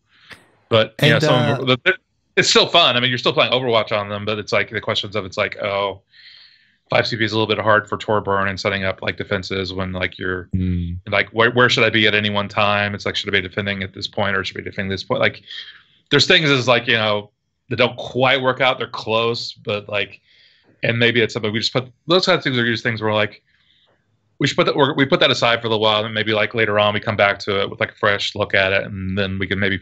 but it's still fun. I mean, you're still playing Overwatch on them, but it's like the questions of it's like, 5 CP is a little bit hard for tor burn and setting up like defenses when like you're like where should I be at any one time? It's like, should I be defending at this point or should I be defending this point? Like, there's things as like that don't quite work out. They're close, but like, and maybe it's something we just put those kind of things are just things where like we should we put that aside for a little while, and maybe like later on we come back to it with like a fresh look at it, and then we can maybe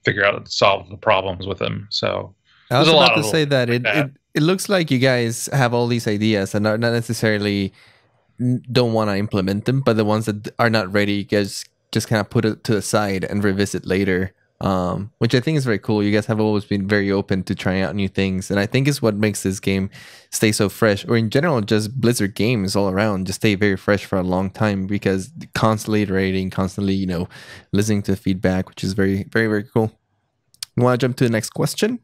figure out and solve the problems with them. So I was about to say that it looks like you guys have all these ideas and not necessarily don't want to implement them, but the ones that are not ready, you guys just kind of put it to the side and revisit later. Which I think is very cool. You guys have always been very open to trying out new things, and I think is what makes this game stay so fresh, or in general just Blizzard games all around just stay very fresh for a long time, because constantly iterating, constantly listening to feedback, which is very, very, very cool. You want to jump to the next question?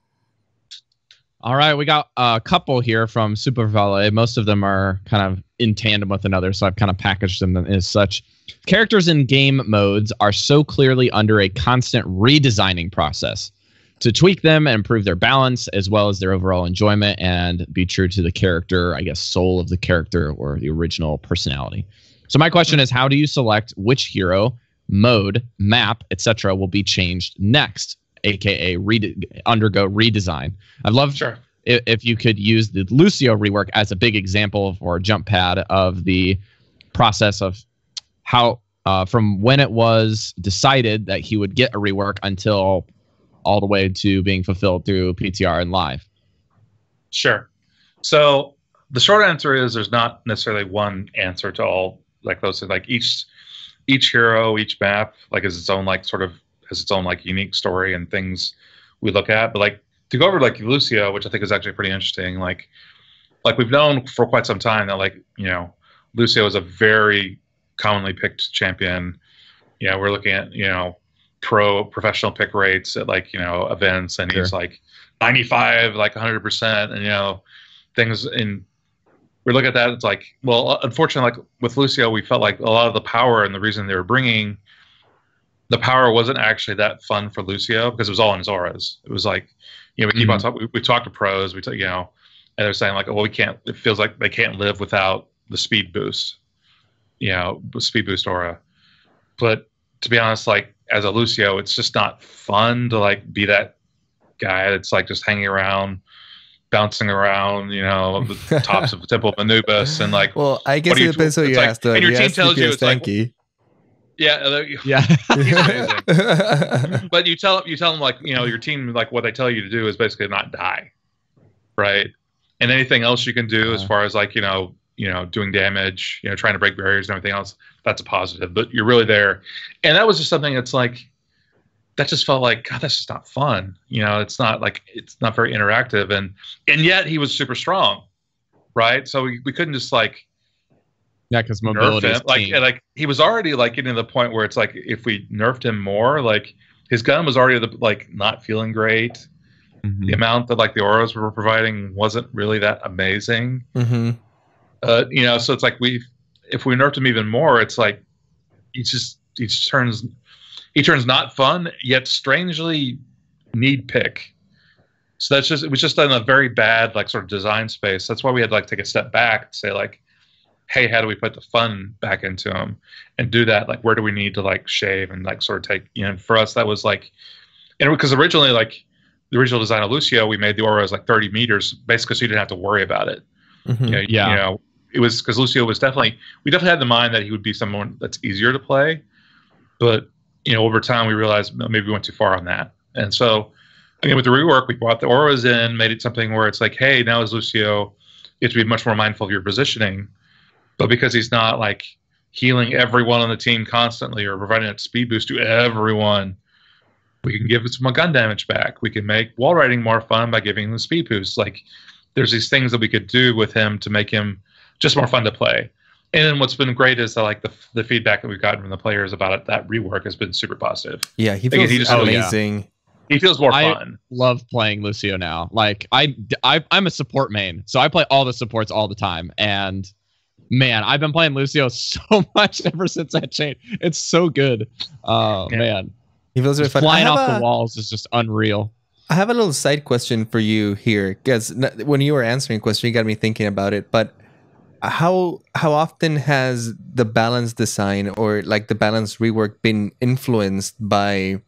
All right, we got a couple here from Super Valet. Most of them are kind of in tandem with another, so I've kind of packaged them as such. Characters in game modes are so clearly under a constant redesigning process. to tweak them and improve their balance as well as their overall enjoyment and be true to the character, I guess, soul of the character or the original personality. So my question is, how do you select which hero, mode, map, etc. will be changed next, aka undergo redesign? I'd love if you could use the Lucio rework as a big example or jump pad of the process of how from when it was decided that he would get a rework until all the way to being fulfilled through PTR and live. Sure. So the short answer is there's not necessarily one answer to all like those. Like each hero, each map, like has its own unique story and things we look at. But like to go over like Lucio, which I think is actually pretty interesting. Like we've known for quite some time that Lucio is a very commonly picked champion. We're looking at professional pick rates at events, and he's like 95, like 100%, and things in. We look at that, it's like, well, unfortunately, like with Lucio, we felt like a lot of the power and the reason they were bringing the power wasn't actually that fun for Lucio because it was all in his auras. It was like, we keep on talking. We talk to pros, and they're saying like, well, we can't. It feels like they can't live without the speed boost, speed boost aura. But to be honest, like as a Lucio, it's just not fun to like be that guy that's like just hanging around, bouncing around, the tops of the Temple of Anubis, and like. Well, I guess it depends what you asked. And your team tells you it's tanky. like. Yeah. He's amazing. But you tell them like your team, like what they tell you to do is basically not die, right? And anything else you can do as far as like doing damage, trying to break barriers and everything else, that's a positive. But you're really there, and that was just something that's like that just felt like, God, that's just not fun. It's not very interactive, and yet he was super strong, right? So we couldn't just like. Yeah, because mobility is like he was already like getting to the point where it's like if we nerfed him more, like his gun was already not feeling great. Mm-hmm. The amount that like the auras were providing wasn't really that amazing. Mm-hmm. So it's like if we nerfed him even more, it's like he turns not fun yet strangely need pick. So it was just in a very bad like sort of design space. That's why we had to like take a step back and say like, hey, how do we put the fun back into them and do that? Like, where do we need to like shave and like sort of take, for us, that was like, because originally like the original design of Lucio, we made the aura as like 30 meters, basically so you didn't have to worry about it. Mm-hmm. It was because Lucio was we definitely had the mind that he would be someone that's easier to play. But, over time we realized maybe we went too far on that. And so, with the rework, we brought the auras in, made it something where it's like, hey, now as Lucio, you have to be much more mindful of your positioning. But because he's not like healing everyone on the team constantly or providing that speed boost to everyone, we can give some gun damage back. We can make wall riding more fun by giving him speed boost. Like there's these things that we could do with him to make him just more fun to play. And then what's been great is that like the feedback that we've gotten from the players about it, that rework has been super positive. Yeah, he feels amazing. Yeah. He feels more fun. I love playing Lucio now. Like I'm a support main, so I play all the supports all the time, and man, I've been playing Lucio so much ever since that change. It's so good. Man. He feels really fun. Flying off the walls is just unreal. I have a little side question for you here, because when you were answering a question, you got me thinking about it. But how often has the balance design or like the balance rework been influenced by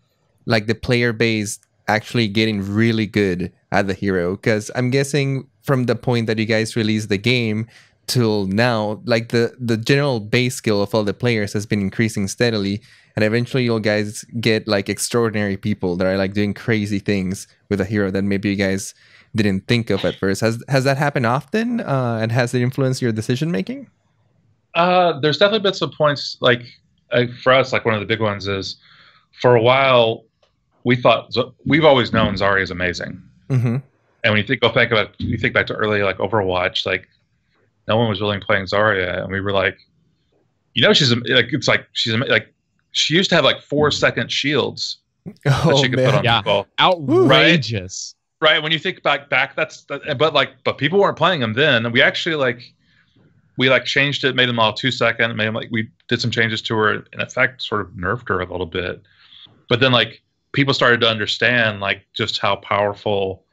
like the player base actually getting really good at the hero? Because I'm guessing from the point that you guys released the game till now, like the general base skill of all the players has been increasing steadily, and eventually you guys get like extraordinary people that are like doing crazy things with a hero that maybe you guys didn't think of at first. Has that happened often, and has it influenced your decision making? There's definitely been some points like for us, like one of the big ones is for a while we've always known Zarya is amazing. Mm-hmm. And when you think back to early like Overwatch, like no one was really playing Zarya, and we were like, she's like, it's like she's like she used to have like 4-second shields that she could put on people. Outrageous, right? When you think back, but people weren't playing them then, and we actually we changed it, made them all 2-second, made them we did some changes to her, in effect, sort of nerfed her a little bit. But then people started to understand like just how powerful,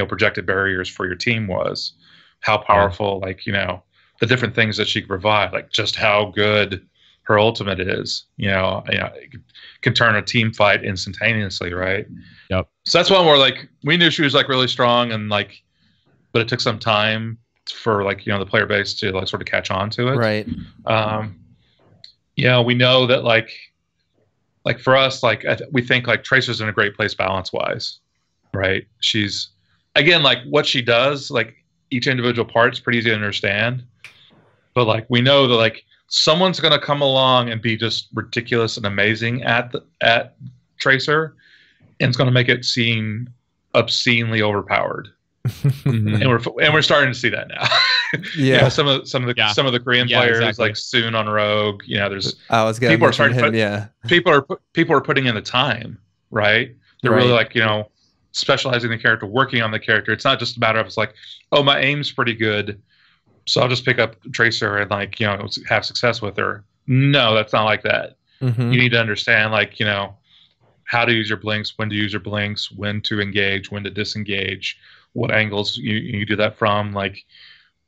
projected barriers for your team was, how powerful, like, the different things that she could provide, like just how good her ultimate is, it can turn a team fight instantaneously. Right. Yep. So that's one where like, we knew she was like really strong and like, but it took some time for like, the player base to like sort of catch on to it. Right. We know that like for us, like we think like Tracer's in a great place balance wise, right? She's, again, like what she does, like each individual part's pretty easy to understand, but like we know that like someone's going to come along and be just ridiculous and amazing at Tracer, and it's going to make it seem obscenely overpowered. And we're starting to see that now. Yeah. Some of the Korean players, like Soon on Rogue, there's people are starting people are putting in the time, right? They're really like, specializing the character, working on the character. It's not just a matter of, it's like, oh, my aim's pretty good, so I'll just pick up Tracer and like, have success with her. No, that's not like that. You need to understand, like, how to use your blinks, when to use your blinks, when to engage, when to disengage, what angles you do that from. Like,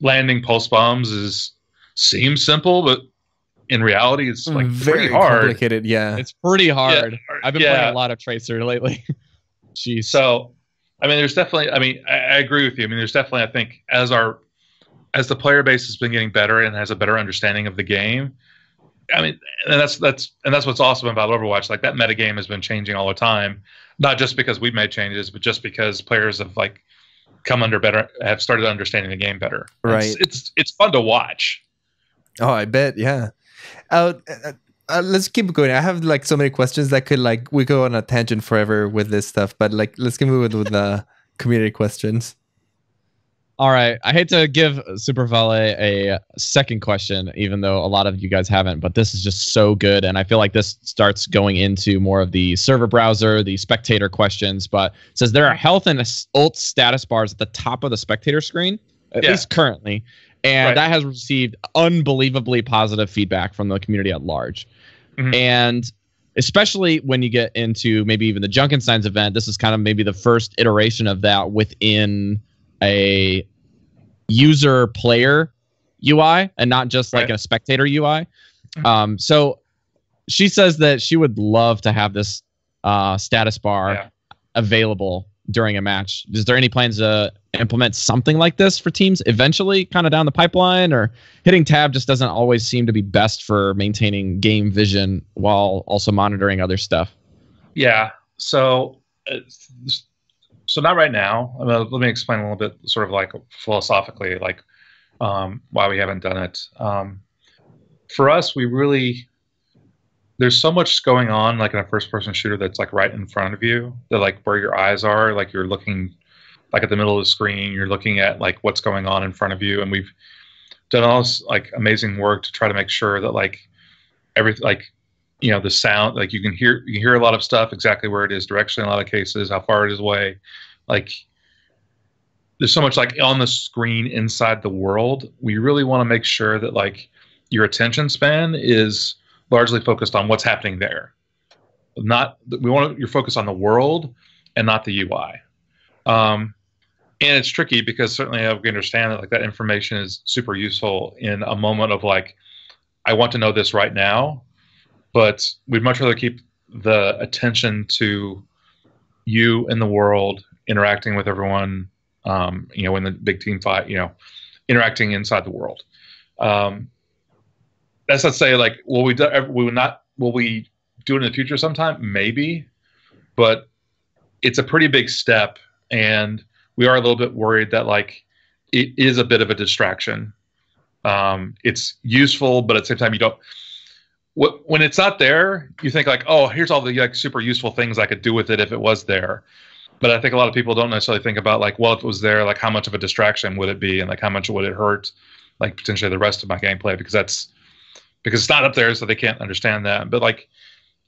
landing pulse bombs seems simple, but in reality, it's like very pretty hard. Complicated. Yeah, it's pretty hard. Yeah. I've been playing a lot of Tracer lately. Jeez. So, I mean, there's definitely. I mean, I agree with you. I mean, there's definitely. I think as the player base has been getting better and has a better understanding of the game. I mean, and that's what's awesome about Overwatch. Like, that metagame has been changing all the time, not just because we've made changes, but just because players have like have started understanding the game better. Right. It's fun to watch. Oh, I bet. Yeah. Let's keep going. I have like so many questions that could like, we go on a tangent forever with this stuff, but like, let's keep moving with the community questions. All right. I hate to give Super Vale a second question, even though a lot of you guys haven't, but this is just so good. And I feel like this starts going into more of the server browser, the spectator questions, but it says there are health and ult status bars at the top of the spectator screen, at least currently. And that has received unbelievably positive feedback from the community at large. And especially when you get into maybe even the Junkenstein's event, this is kind of maybe the first iteration of that within a user player UI and not just like a spectator UI. So she says that she would love to have this status bar available during a match. Is there any plans to implement something like this for teams eventually, kind of down the pipeline, or hitting tab just doesn't always seem to be best for maintaining game vision while also monitoring other stuff? Yeah. So not right now. I mean, let me explain a little bit, sort of like philosophically, like why we haven't done it. For us, there's so much going on, like in a first-person shooter, that's like right in front of you, that like where your eyes are, like you're looking like at the middle of the screen, you're looking at like what's going on in front of you, and we've done all this like amazing work to try to make sure that like everything, like, the sound, like you can hear a lot of stuff exactly where it is directionally in a lot of cases, how far it is away. Like, there's so much like on the screen inside the world. We really want to make sure that like your attention span is largely focused on what's happening there. We want your focus on the world and not the UI. And it's tricky because certainly we understand that like that information is super useful in a moment of like, I want to know this right now, but we'd much rather keep the attention to you in the world, interacting with everyone, in the big team fight, interacting inside the world. That's not to say like, will we do it in the future sometime? Maybe, but it's a pretty big step, and we are a little bit worried that like it is a bit of a distraction. It's useful, but at the same time, when it's not there, you think like, oh, here's all the like super useful things I could do with it if it was there. But I think a lot of people don't necessarily think about like, well, if it was there, like how much of a distraction would it be, and like how much would it hurt, like potentially the rest of my gameplay, because it's not up there, so they can't understand that. But like,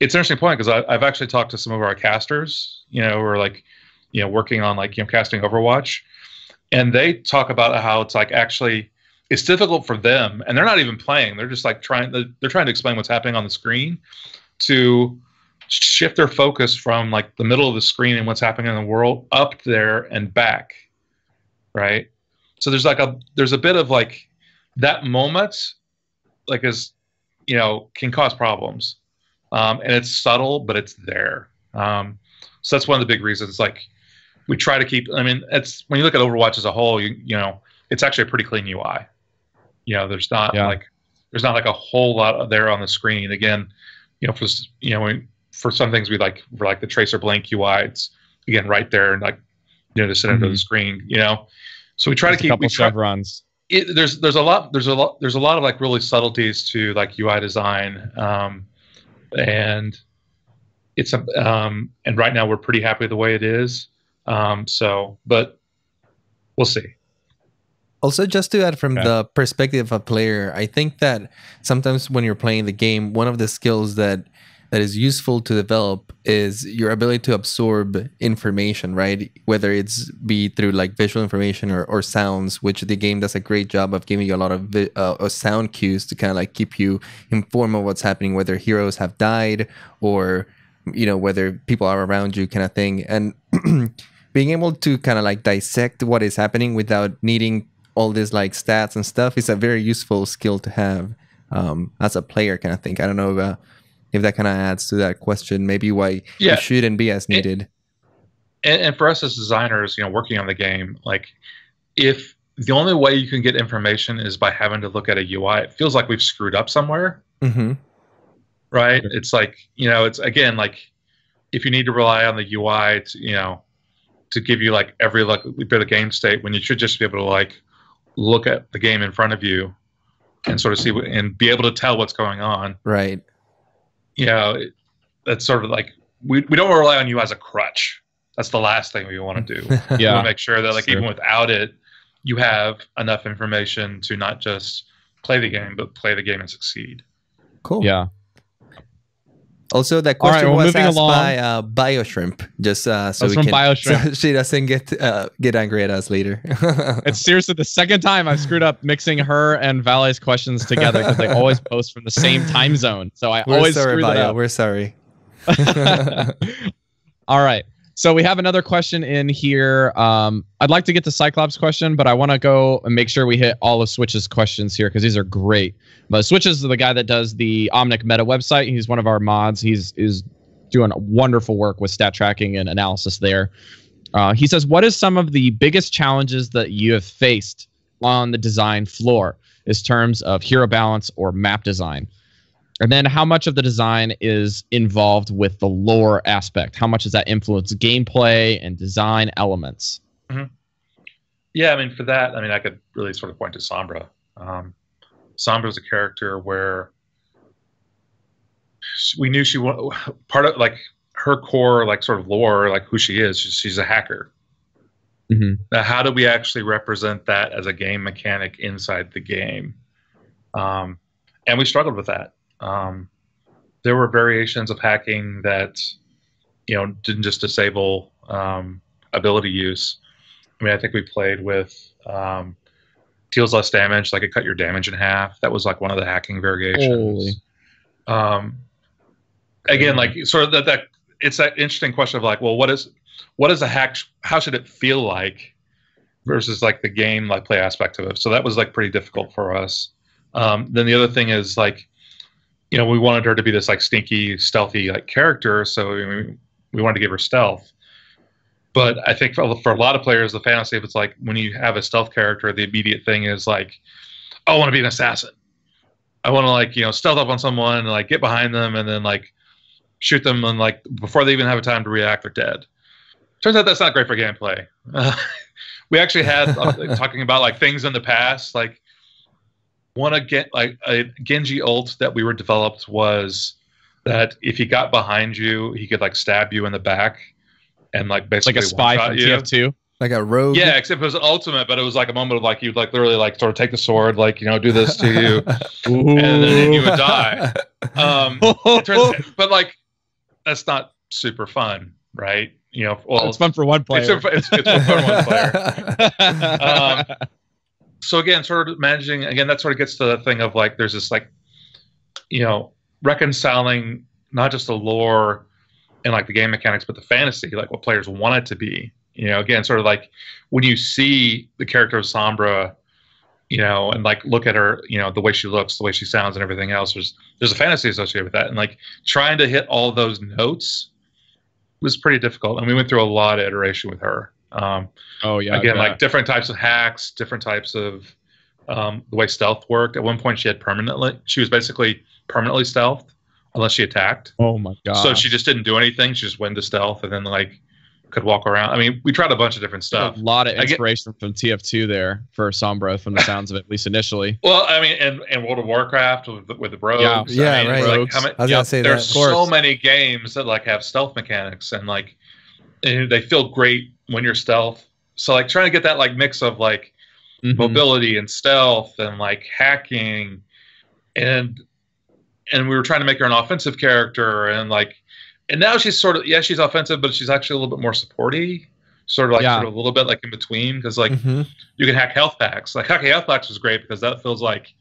it's an interesting point, because I've actually talked to some of our casters, who are like, working on like, casting Overwatch, and they talk about how it's like actually it's difficult for them, and they're not even playing. They're just like trying to explain what's happening on the screen to shift their focus from like the middle of the screen and what's happening in the world up there and back, right? So there's a bit of like that moment, like is, you know, can cause problems, and it's subtle, but it's there. So that's one of the big reasons. Like we try to keep. I mean, it's when you look at Overwatch as a whole, you know, it's actually a pretty clean UI. You know, there's not like a whole lot there on the screen. Again, you know, for some things we like for like the tracer blank UI, it's again right there and like, you know, to sit under the screen. You know, so we try to keep a couple chevrons. There's a lot of like really subtleties to like UI design, and it's and right now we're pretty happy with the way it is. So, but we'll see. Also, just to add from the perspective of a player, I think that sometimes when you're playing the game, one of the skills that is useful to develop is your ability to absorb information, right? Whether it's be through like visual information or sounds, which the game does a great job of giving you a lot of sound cues to kind of like keep you informed of what's happening, whether heroes have died or, you know, whether people are around you kind of thing. And being able to kind of like dissect what is happening without needing all this like stats and stuff is a very useful skill to have as a player kind of thing. I don't know if that kind of adds to that question, maybe why it shouldn't be as needed. And for us as designers, you know, working on the game, like if the only way you can get information is by having to look at a UI, it feels like we've screwed up somewhere. Mm-hmm. Right? It's like, you know, it's again, like if you need to rely on the UI to, you know, to give you like every like bit of game state when you should just be able to like look at the game in front of you and sort of see and be able to tell what's going on. Right. You know, that's sort of like we don't rely on you as a crutch. That's the last thing we want to do. We want to make sure that like even without it, you have enough information to not just play the game, but play the game and succeed. Cool. Yeah. Also, that question was asked by BioShrimp, just so we can, so she doesn't get angry at us later. It's seriously the second time I've screwed up mixing her and Vale's questions together because they always post from the same time zone. So I always screw that up. We're sorry. All right. So we have another question in here. I'd like to get to Cyclops' question, but I want to go and make sure we hit all of Switch's questions here because these are great. But Switch is the guy that does the Omnic meta website. He's one of our mods. He's doing wonderful work with stat tracking and analysis there. He says, what is some of the biggest challenges that you have faced on the design floor in terms of hero balance or map design? And then how much of the design is involved with the lore aspect? How much does that influence gameplay and design elements? Mm-hmm. Yeah, I mean, for that, I mean, I could really sort of point to Sombra. Sombra is a character where we knew she was part of like her core, like sort of lore, like who she is. She's a hacker. Mm-hmm. Now, how do we actually represent that as a game mechanic inside the game? And we struggled with that. There were variations of hacking that, you know, didn't just disable ability use. I mean, I think we played with deals less damage, like it cut your damage in half. That was like one of the hacking variations. Again, like sort of that it's that interesting question of like, well, what is a hack? How should it feel like versus like the game like play aspect of it? So that was like pretty difficult for us. Then the other thing is like, you know, we wanted her to be this like sneaky, stealthy like character, so we wanted to give her stealth. But I think for a lot of players, the fantasy of it's like when you have a stealth character, the immediate thing is like, oh, I want to be an assassin. I want to like, you know, stealth up on someone and like get behind them and then like shoot them and like before they even have a time to react, they're dead. Turns out that's not great for gameplay. We actually had talking about like things in the past, like a Genji ult that we were developed was that if he got behind you, he could like stab you in the back and like basically like a spy from TF2, like a rogue. Yeah, except it was an ultimate, but it was like a moment of like you'd like literally like sort of take the sword, like, you know, do this to you, and then you would die. But like that's not super fun, right? You know, well, it's fun for one player. It's fun for one player. So again, sort of managing, again, that sort of gets to the thing of like, there's this like, you know, reconciling not just the lore, and like the game mechanics, but the fantasy, like what players want it to be. You know, again, sort of like when you see the character of Sombra, you know, and like look at her, you know, the way she looks, the way she sounds, and everything else. There's a fantasy associated with that, and like trying to hit all those notes was pretty difficult. And we went through a lot of iteration with her. Oh yeah. Again, like different types of hacks, different types of the way stealth worked. At one point, she was basically permanently stealthed unless she attacked. Oh my god. So she just didn't do anything. She just went to stealth and then like could walk around. I mean, we tried a bunch of different stuff. A lot of inspiration from TF2 there for Sombra, from the sounds of it, at least initially. Well, I mean, and World of Warcraft with the rogues. Yeah, I mean, right. Like, I was gonna say there's that. so many games that like have stealth mechanics and like and they feel great when you're stealth. So like trying to get that like mix of like mobility and stealth and like hacking and we were trying to make her an offensive character and now she's sort of she's offensive, but she's actually a little bit more supporty, sort of a little bit like in between, because like you can hack health packs. Like hacking health packs was great because that feels like,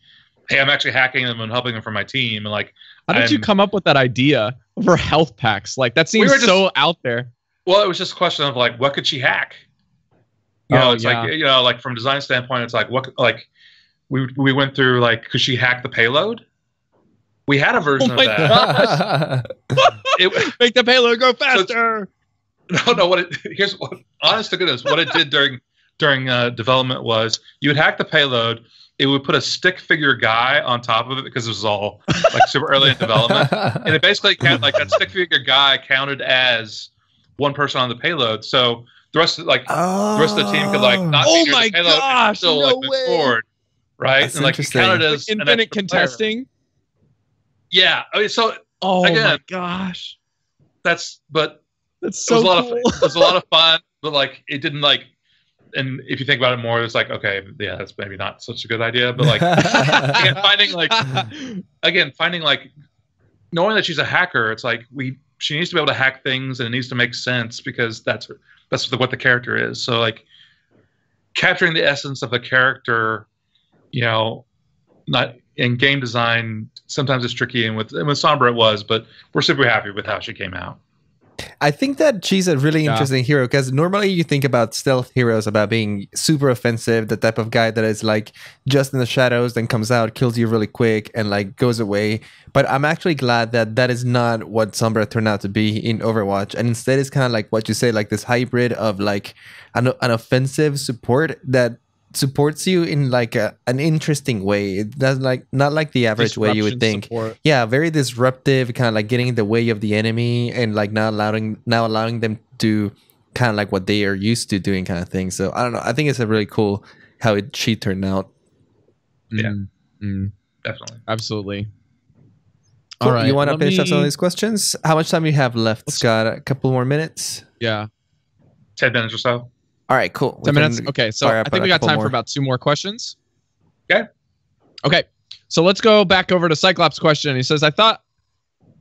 hey, I'm actually hacking them and helping them for my team. And like, how did you come up with that idea for health packs? Like that seems so out there. Well, it was just a question of like, what could she hack? You know, it's like, you know, like from design standpoint, it's like what like we went through like, could she hack the payload? We had a version of that. Make the payload go faster. So here's what, honest to goodness, what it did during development was you would hack the payload. It would put a stick figure guy on top of it because it was all like super early in development, and it basically like that stick figure guy counted as one person on the payload. So the rest of the team could like not figure the payload and still like move forward, right? That's and like it counted as infinite contesting. Player. Yeah, I mean, so again, my gosh, that's so cool. It was a lot of fun, but like it didn't like. And if you think about it more, it's like, okay, yeah, that's maybe not such a good idea. But like, finding like, knowing that she's a hacker, it's like she needs to be able to hack things, and it needs to make sense because that's what the character is. So like, capturing the essence of the character, you know, not in game design sometimes it's tricky, and with Sombra it was, but we're super happy with how she came out. I think that she's a really interesting hero because normally you think about stealth heroes about being super offensive, the type of guy that is like just in the shadows, then comes out, kills you really quick, and like goes away. But I'm actually glad that that is not what Sombra turned out to be in Overwatch, and instead it's kind of like what you say, like this hybrid of like an offensive support that supports you in like an interesting way. It does like not like the average way you would think. Support. Yeah, very disruptive, kind of like getting in the way of the enemy and like not allowing them to kind of like what they are used to doing, kind of thing. So I don't know. I think it's a really cool how she turned out. Yeah, definitely, absolutely. Cool. All right, you want to finish up some of these questions? How much time do you have left, Scott? A couple more minutes. Yeah, 10 minutes or so. All right, cool. 10 minutes. Okay, so I think we got time for about 2 more questions. Okay. So let's go back over to Cyclops' question. He says, I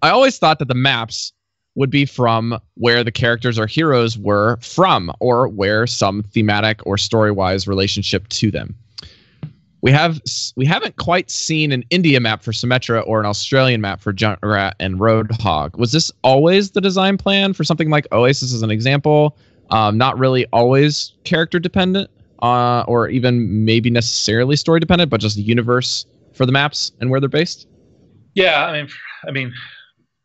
always thought that the maps would be from where the characters or heroes were from, or where some thematic or story-wise relationship to them. We haven't quite seen an India map for Symmetra or an Australian map for Junkrat and Roadhog. Was this always the design plan for something like Oasis as an example? Not really always character dependent, or even maybe necessarily story dependent, but just the universe for the maps and where they're based. Yeah, I mean,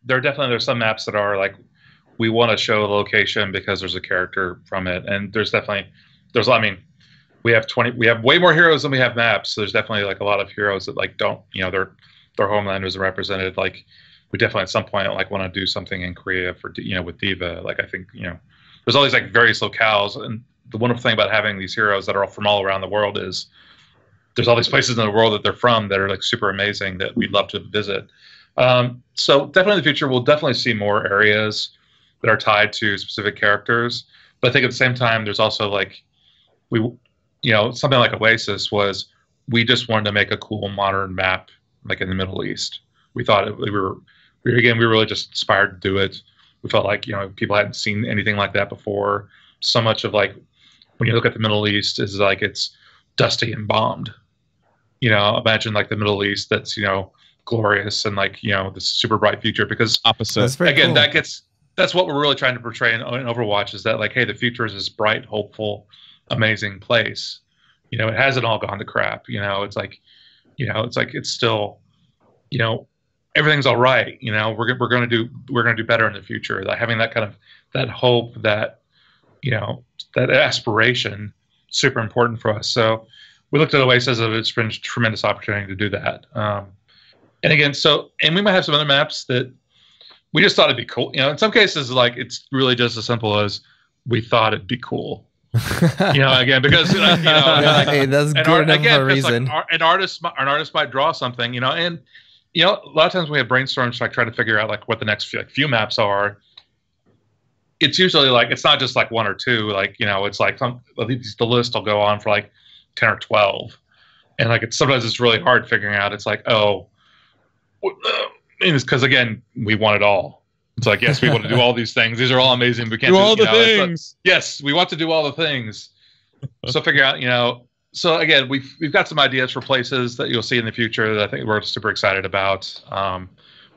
there's some maps that are like, we want to show a location because there's a character from it, and we have way more heroes than we have maps. So there's definitely like a lot of heroes that like don't, you know, their homeland isn't represented. Like we definitely at some point like want to do something in Korea for, you know, with Diva. Like I think, you know, there's all these like various locales, and the wonderful thing about having these heroes that are all from all around the world is there's all these places in the world that they're from that are like super amazing that we'd love to visit. So definitely in the future, we'll definitely see more areas that are tied to specific characters. But I think at the same time, there's also like something like Oasis was, we just wanted to make a cool modern map like in the Middle East. We thought we were really just inspired to do it. We felt like, you know, people hadn't seen anything like that before. So much of like, when you look at the Middle East, is like it's dusty and bombed. You know, imagine like the Middle East that's, you know, glorious and like, you know, this super bright future, because opposite. Again, cool. that gets that's what we're really trying to portray in Overwatch, is that like, hey, the future is this bright, hopeful, amazing place. You know, it hasn't all gone to crap. You know, it's like, it's still, you know, everything's all right. You know, we're going to do better in the future. Like having that kind of that hope, that, you know, that aspiration, super important for us. So we looked at Oasis as it's been a tremendous opportunity to do that. And again, and we might have some other maps that we just thought it'd be cool. You know, in some cases, like it's really just as simple as we thought it'd be cool. You know, again, because hey, that's good enough for a reason. Like, an artist might draw something, you know, and you know, a lot of times when we have brainstorms, like try to figure out like what the next few maps are. It's usually like it's not just like one or two. Like, you know, it's like the list will go on for like 10 or 12, and like sometimes it's really hard figuring out. It's like, oh, it's because again we want it all. It's like, yes, we want to do all these things. These are all amazing. We can't do all the things. Like, yes, we want to do all the things. So figure out, you know. So again, we've got some ideas for places that you'll see in the future that I think we're super excited about.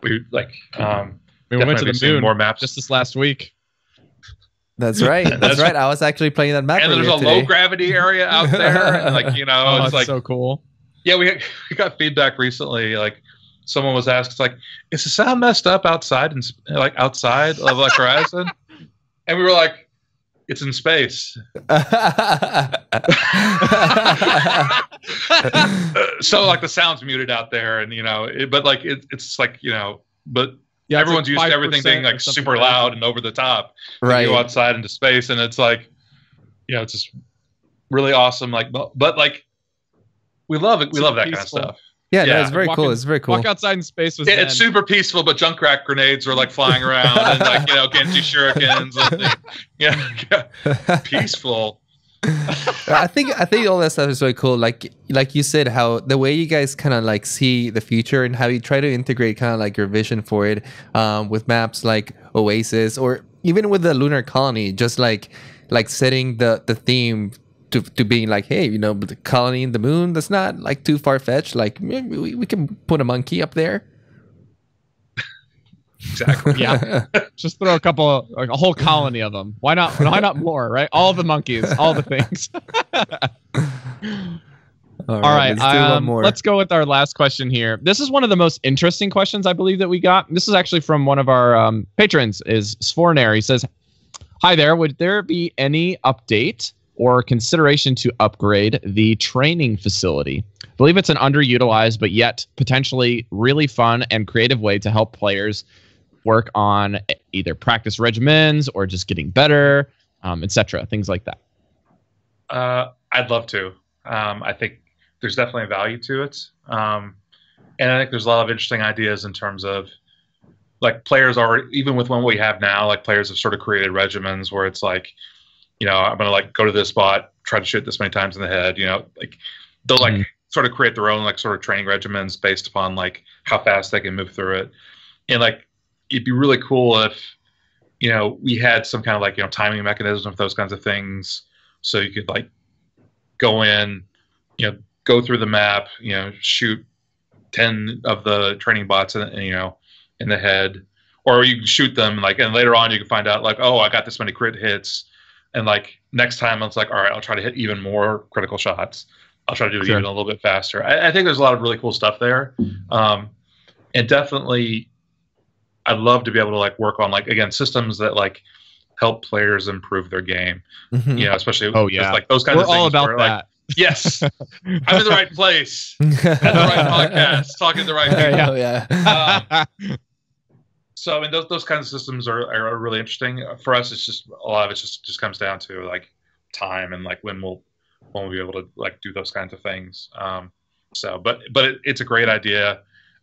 We went to the moon more maps just this last week. That's right. That's right. I was actually playing that map. And there's a low gravity area out there, and like, you know, it's like so cool. Yeah, we got feedback recently. Like someone was asked, it's like, is the sound messed up outside and like outside of like Horizon? And we were like, it's in space. So like the sound's muted out there, and you know, but like it's like, you know, but yeah, everyone's used to everything being like super loud and over the top. Right. You go outside into space, and it's like, you know, it's just really awesome. Like, but like, we love it. We love that kind of stuff. Yeah, no, it's very cool. It's very cool. Walk outside in space was it's super peaceful, but Junkrat grenades are like flying around, and like, you know, Genji shurikens. And, peaceful. I think all that stuff is really cool. Like you said, how the way you guys kind of like see the future and how you try to integrate kind of like your vision for it with maps like Oasis, or even with the lunar colony, just like setting the theme to being like, hey, you know, the colony in the moon, that's not like too far-fetched. Like maybe we can put a monkey up there. Exactly. Yeah. Just throw a whole colony of them. Why not more, right? All the monkeys, all the things. All right. Let's go with our last question here. This is one of the most interesting questions I believe that we got. This is actually from one of our patrons, is Sfornair. He says, hi there. Would there be any update or consideration to upgrade the training facility? I believe it's an underutilized but yet potentially really fun and creative way to help players work on either practice regimens or just getting better, etc. Things like that. I'd love to. I think there's definitely value to it. And I think there's a lot of interesting ideas in terms of like players already, even with what we have now, like players have sort of created regimens where it's like, you know, I'm going to like go to this spot, try to shoot this many times in the head, you know, like they'll like sort of create their own like sort of training regimens based upon like how fast they can move through it. And like, it'd be really cool if, you know, we had some kind of like, you know, timing mechanism for those kinds of things. So you could like go in, you know, go through the map, you know, shoot 10 of the training bots in the head, or you can shoot them like, and later on you can find out like, oh, I got this many crit hits. And like next time it's like, all right, I'll try to hit even more critical shots. I'll try to do it even a little bit faster. I think there's a lot of really cool stuff there. And definitely I'd love to be able to like work on like, again, systems that like help players improve their game. You know, especially like those kinds of things. We're all about where, that. Like, yes, I'm in the right place, at the right podcast, talking to the right people. Yeah. So, I mean, those kinds of systems are really interesting. For us, it's just a lot of it just comes down to like time and like when we'll be able to like do those kinds of things. But it's a great idea,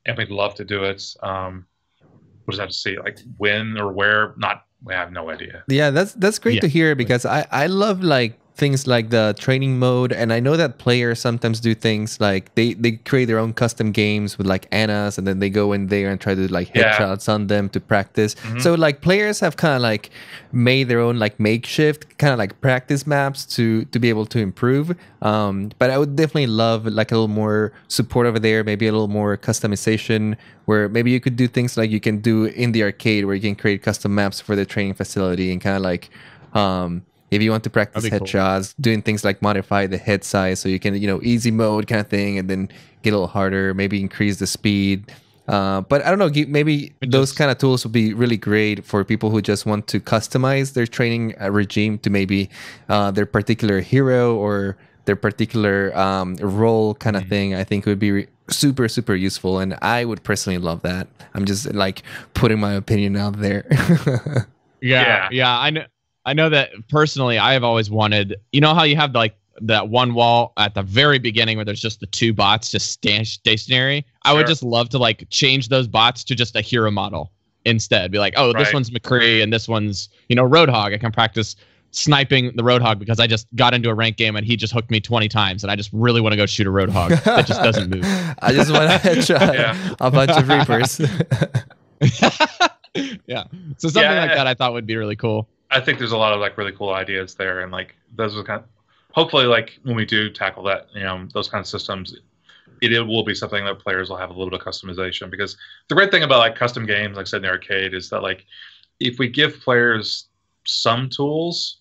and we'd love to do it. We'll just have to see like when or where. We have no idea. Yeah, that's great to hear, because I love like things like the training mode, and I know that players sometimes do things like they create their own custom games with like Annas, and then they go in there and try to like headshots on them to practice. So like players have kind of like made their own like makeshift kind of like practice maps to be able to improve. But I would definitely love like a little more support over there, maybe a little more customization, where maybe you could do things like you can do in the arcade, where you can create custom maps for the training facility, and kind of like if you want to practice headshots, doing things like modify the head size so you can, easy mode kind of thing, and then get a little harder, maybe increase the speed. But I don't know, maybe those kind of tools would be really great for people who just want to customize their training regime to maybe their particular hero or their particular role kind of thing. I think it would be super, super useful, and I would personally love that. I'm just like putting my opinion out there. Yeah, I know that personally. I have always wanted, how you have like that one wall at the very beginning where there's just the two bots just stationary. I would just love to like change those bots to just a hero model instead. Be like, oh, this one's McCree and this one's Roadhog. I can practice sniping the Roadhog because I just got into a ranked game and he just hooked me 20 times, and I just really want to go shoot a Roadhog that just doesn't move. I just want to headshot a bunch of Reapers. Yeah, so something like that I thought would be really cool. I think there's a lot of like really cool ideas there, and like those are kind of, hopefully like when we do tackle that, those kind of systems, it will be something that players will have a little bit of customization. Because the great thing about like custom games, like I said in the arcade, is that like if we give players some tools,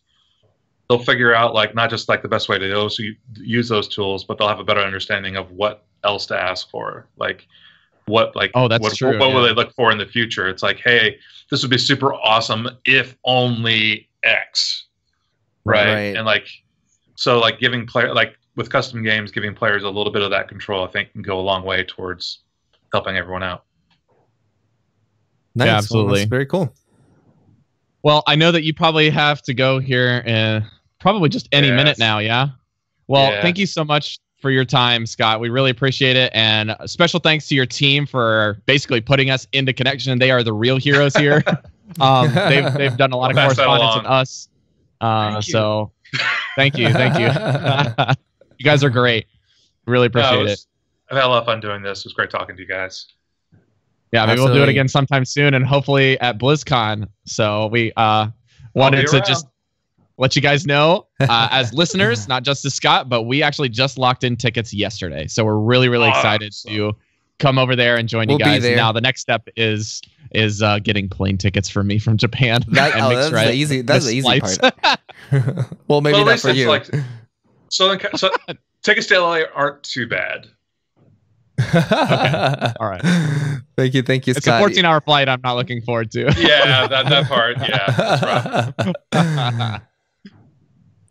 they'll figure out like not just like the best way to use those tools, but they'll have a better understanding of what else to ask for. Like what will they look for in the future? It's like, hey, this would be super awesome if only X, right? And like, so like giving with custom games, giving players a little bit of that control, I think can go a long way towards helping everyone out. Nice. Yeah, absolutely. Well, that's very cool. Well, I know that you probably have to go here in probably just any minute now. Yeah. Well, thank you so much for your time, Scott. We really appreciate it. And a special thanks to your team for basically putting us into connection. They are the real heroes here. They've done a lot of correspondence with us. So thank you. You guys are great. Really appreciate it. I've had a lot of fun doing this. It was great talking to you guys. Yeah, maybe we'll do it again sometime soon, and hopefully at BlizzCon. So we wanted to just let you guys know as listeners, not just to Scott, but we actually just locked in tickets yesterday. So we're really, really excited to come over there and join you guys. Now the next step is getting plane tickets for me from Japan. That's the easy part. Well, maybe not for you. Like, so tickets to LA aren't too bad. Okay. All right. Thank you, Scott. It's a 14-hour flight I'm not looking forward to. Yeah, that part. Yeah, that's rough.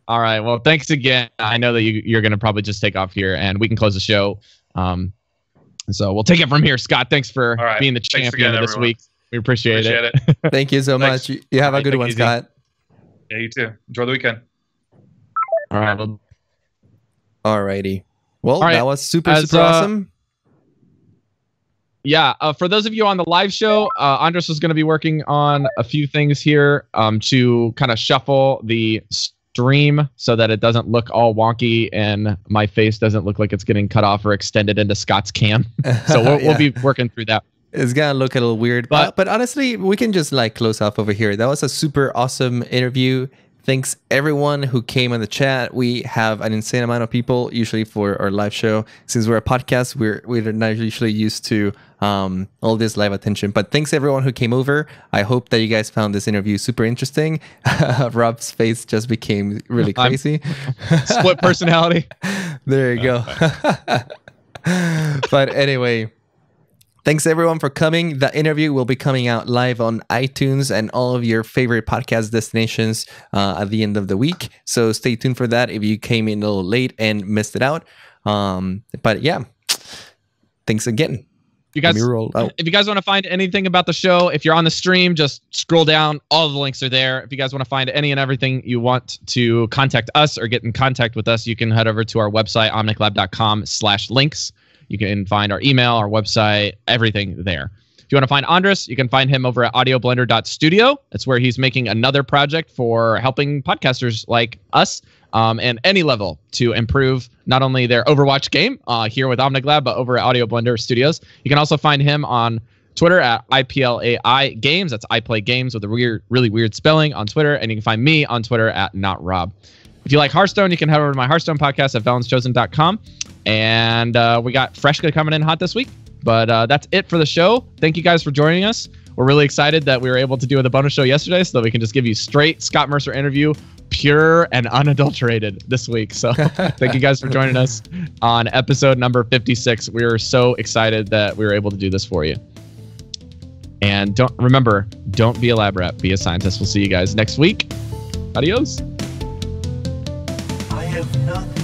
All right. Well, thanks again. I know that you're going to probably just take off here, and we can close the show. So we'll take it from here. Scott, thanks for being the champion of this week. We appreciate it. Thank you so much. You have a good one, Scott. Yeah, you too. Enjoy the weekend. All right. Alrighty. Well, that was super awesome. Yeah, for those of you on the live show, Andres is going to be working on a few things here to kind of shuffle the stream so that it doesn't look all wonky and my face doesn't look like it's getting cut off or extended into Scott's cam. So we'll be working through that. It's going to look a little weird, but honestly, we can just like close off over here. That was a super awesome interview. Thanks everyone who came on the chat. We have an insane amount of people usually for our live show. Since we're a podcast, we're not usually used to all this live attention. But thanks everyone who came over. I hope that you guys found this interview super interesting. Rob's face just became really crazy. Split personality. There you go. But anyway, thanks everyone for coming. The interview will be coming out live on iTunes and all of your favorite podcast destinations at the end of the week. So stay tuned for that if you came in a little late and missed it out. But yeah, thanks again. If you guys want to find anything about the show, if you're on the stream, just scroll down. All the links are there. If you guys want to find any and everything you want to contact us or get in contact with us, you can head over to our website, omniclab.com/links. You can find our email, our website, everything there. If you want to find Andres, you can find him over at audioblender.studio. That's where he's making another project for helping podcasters like us and any level to improve not only their Overwatch game here with Omnic Lab, but over at Audio Blender Studios. You can also find him on Twitter at IPLAI Games. That's I Play Games with a really weird spelling on Twitter. And you can find me on Twitter at NotRob. If you like Hearthstone, you can head over to my Hearthstone podcast at ValensChosen.com. And we got Freshka coming in hot this week. But that's it for the show. Thank you guys for joining us. We're really excited that we were able to do the bonus show yesterday so that we can just give you straight Scott Mercer interview, pure and unadulterated this week. So thank you guys for joining us on episode number 56. We were so excited that we were able to do this for you. And don't be a lab rat, be a scientist. We'll see you guys next week. Adios. I have not